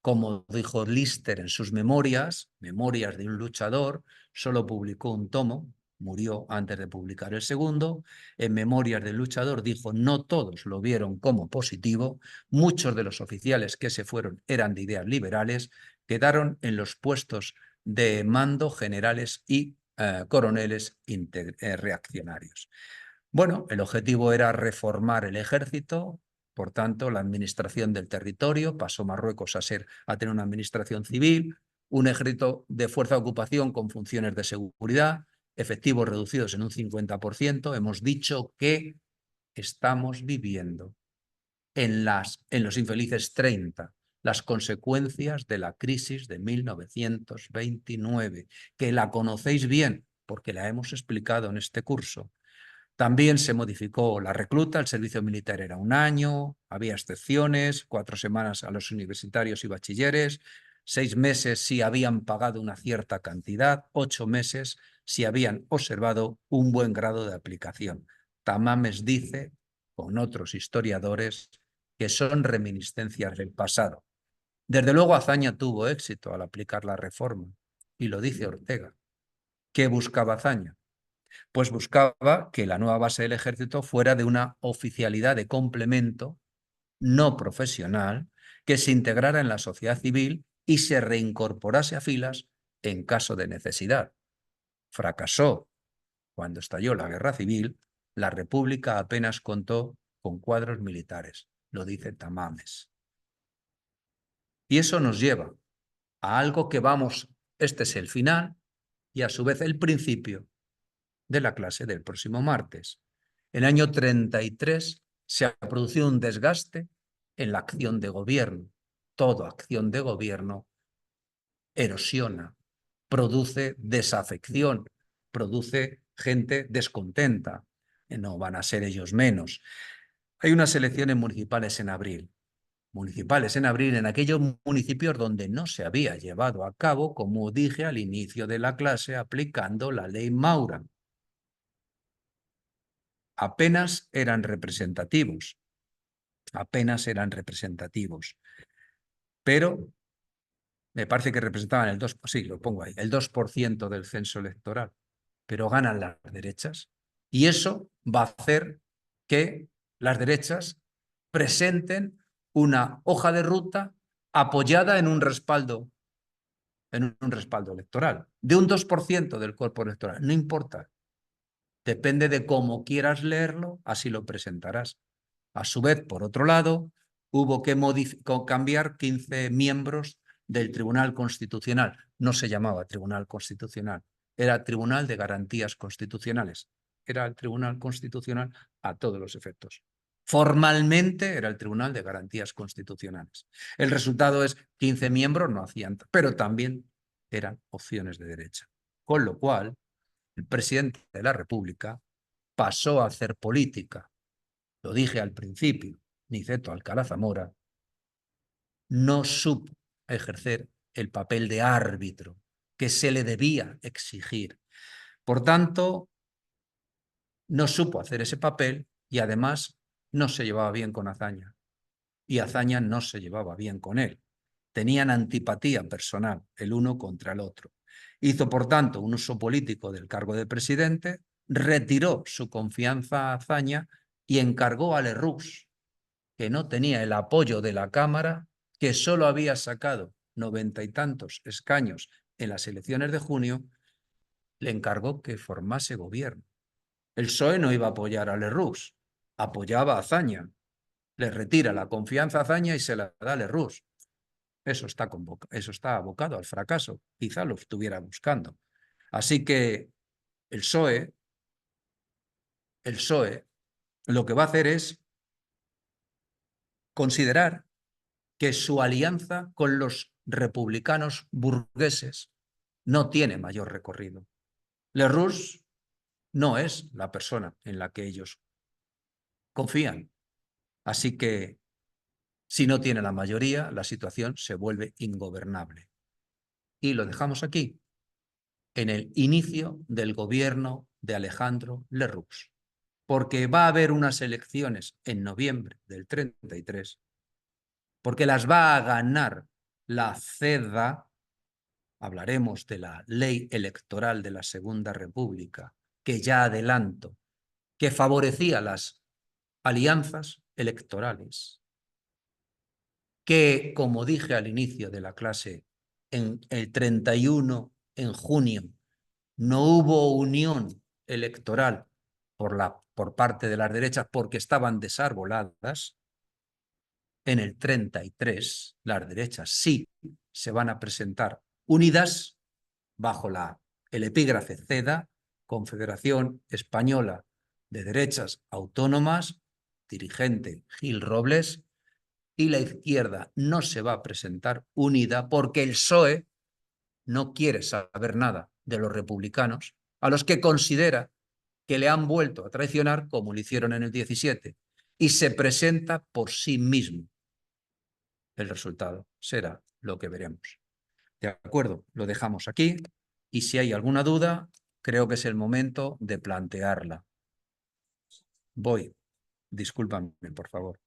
Como dijo Lister en sus memorias, Memorias de un luchador, solo publicó un tomo, murió antes de publicar el segundo. En Memorias del luchador dijo, no todos lo vieron como positivo, muchos de los oficiales que se fueron eran de ideas liberales, quedaron en los puestos de mando generales y coroneles reaccionarios. Bueno, el objetivo era reformar el ejército, por tanto, la administración del territorio pasó Marruecos a tener una administración civil, un ejército de fuerza de ocupación con funciones de seguridad, efectivos reducidos en un 50%. Hemos dicho que estamos viviendo en los infelices 30 las consecuencias de la crisis de 1929, que la conocéis bien porque la hemos explicado en este curso. También se modificó la recluta, el servicio militar era 1 año, había excepciones, 4 semanas a los universitarios y bachilleres, 6 meses si habían pagado una cierta cantidad, 8 meses si habían observado un buen grado de aplicación. Tamames dice, con otros historiadores, que son reminiscencias del pasado. Desde luego Azaña tuvo éxito al aplicar la reforma, y lo dice Ortega. ¿Qué buscaba Azaña? Pues buscaba que la nueva base del ejército fuera de una oficialidad de complemento no profesional que se integrara en la sociedad civil y se reincorporase a filas en caso de necesidad. Fracasó. Cuando estalló la guerra civil, la República apenas contó con cuadros militares, lo dice Tamames. Y eso nos lleva a algo que este es el final y a su vez el principio de la clase del próximo martes. En el año 33 se ha producido un desgaste en la acción de gobierno. Toda acción de gobierno erosiona, produce desafección, produce gente descontenta. No van a ser ellos menos. Hay unas elecciones municipales en abril. En aquellos municipios donde no se había llevado a cabo, como dije al inicio de la clase, aplicando la ley Maura. Apenas eran representativos, pero me parece que representaban el 2%, sí, lo pongo ahí, el 2% del censo electoral, pero ganan las derechas. Y eso va a hacer que las derechas presenten una hoja de ruta apoyada en un respaldo electoral, de un 2% del cuerpo electoral, no importa. Depende de cómo quieras leerlo, así lo presentarás. A su vez, por otro lado, hubo que cambiar 15 miembros del Tribunal Constitucional. No se llamaba Tribunal Constitucional, era Tribunal de Garantías Constitucionales. Era el Tribunal Constitucional a todos los efectos. Formalmente era el Tribunal de Garantías Constitucionales. El resultado es 15 miembros no hacían, pero también eran opciones de derecha. Con lo cual, el presidente de la República pasó a hacer política. Lo dije al principio, Niceto Alcalá Zamora no supo ejercer el papel de árbitro que se le debía exigir. Por tanto, no supo hacer ese papel y además no se llevaba bien con Azaña. Y Azaña no se llevaba bien con él. Tenían antipatía personal el uno contra el otro. Hizo, por tanto, un uso político del cargo de presidente, retiró su confianza a Azaña y encargó a Lerroux, que no tenía el apoyo de la Cámara, que solo había sacado 90 y tantos escaños en las elecciones de junio, le encargó que formase gobierno. El PSOE no iba a apoyar a Lerroux, apoyaba a Azaña. Le retira la confianza a Azaña y se la da a Lerroux. Eso está abocado al fracaso. Quizá lo estuviera buscando. Así que el PSOE lo que va a hacer es considerar que su alianza con los republicanos burgueses no tiene mayor recorrido. Lerroux no es la persona en la que ellos confían. Así que si no tiene la mayoría, la situación se vuelve ingobernable. Y lo dejamos aquí, en el inicio del gobierno de Alejandro Lerroux. Porque va a haber unas elecciones en noviembre del 33, porque las va a ganar la CEDA. Hablaremos de la ley electoral de la Segunda República, que ya adelanto, que favorecía las alianzas electorales, que, como dije al inicio de la clase, en el 31 en junio no hubo unión electoral por parte de las derechas porque estaban desarboladas. En el 33 las derechas sí se van a presentar unidas bajo el epígrafe CEDA, Confederación Española de Derechas Autónomas, dirigente Gil Robles, y la izquierda no se va a presentar unida porque el PSOE no quiere saber nada de los republicanos, a los que considera que le han vuelto a traicionar como lo hicieron en el 17, y se presenta por sí mismo. El resultado será lo que veremos. ¿De acuerdo? Lo dejamos aquí y si hay alguna duda, creo que es el momento de plantearla. Discúlpame, por favor.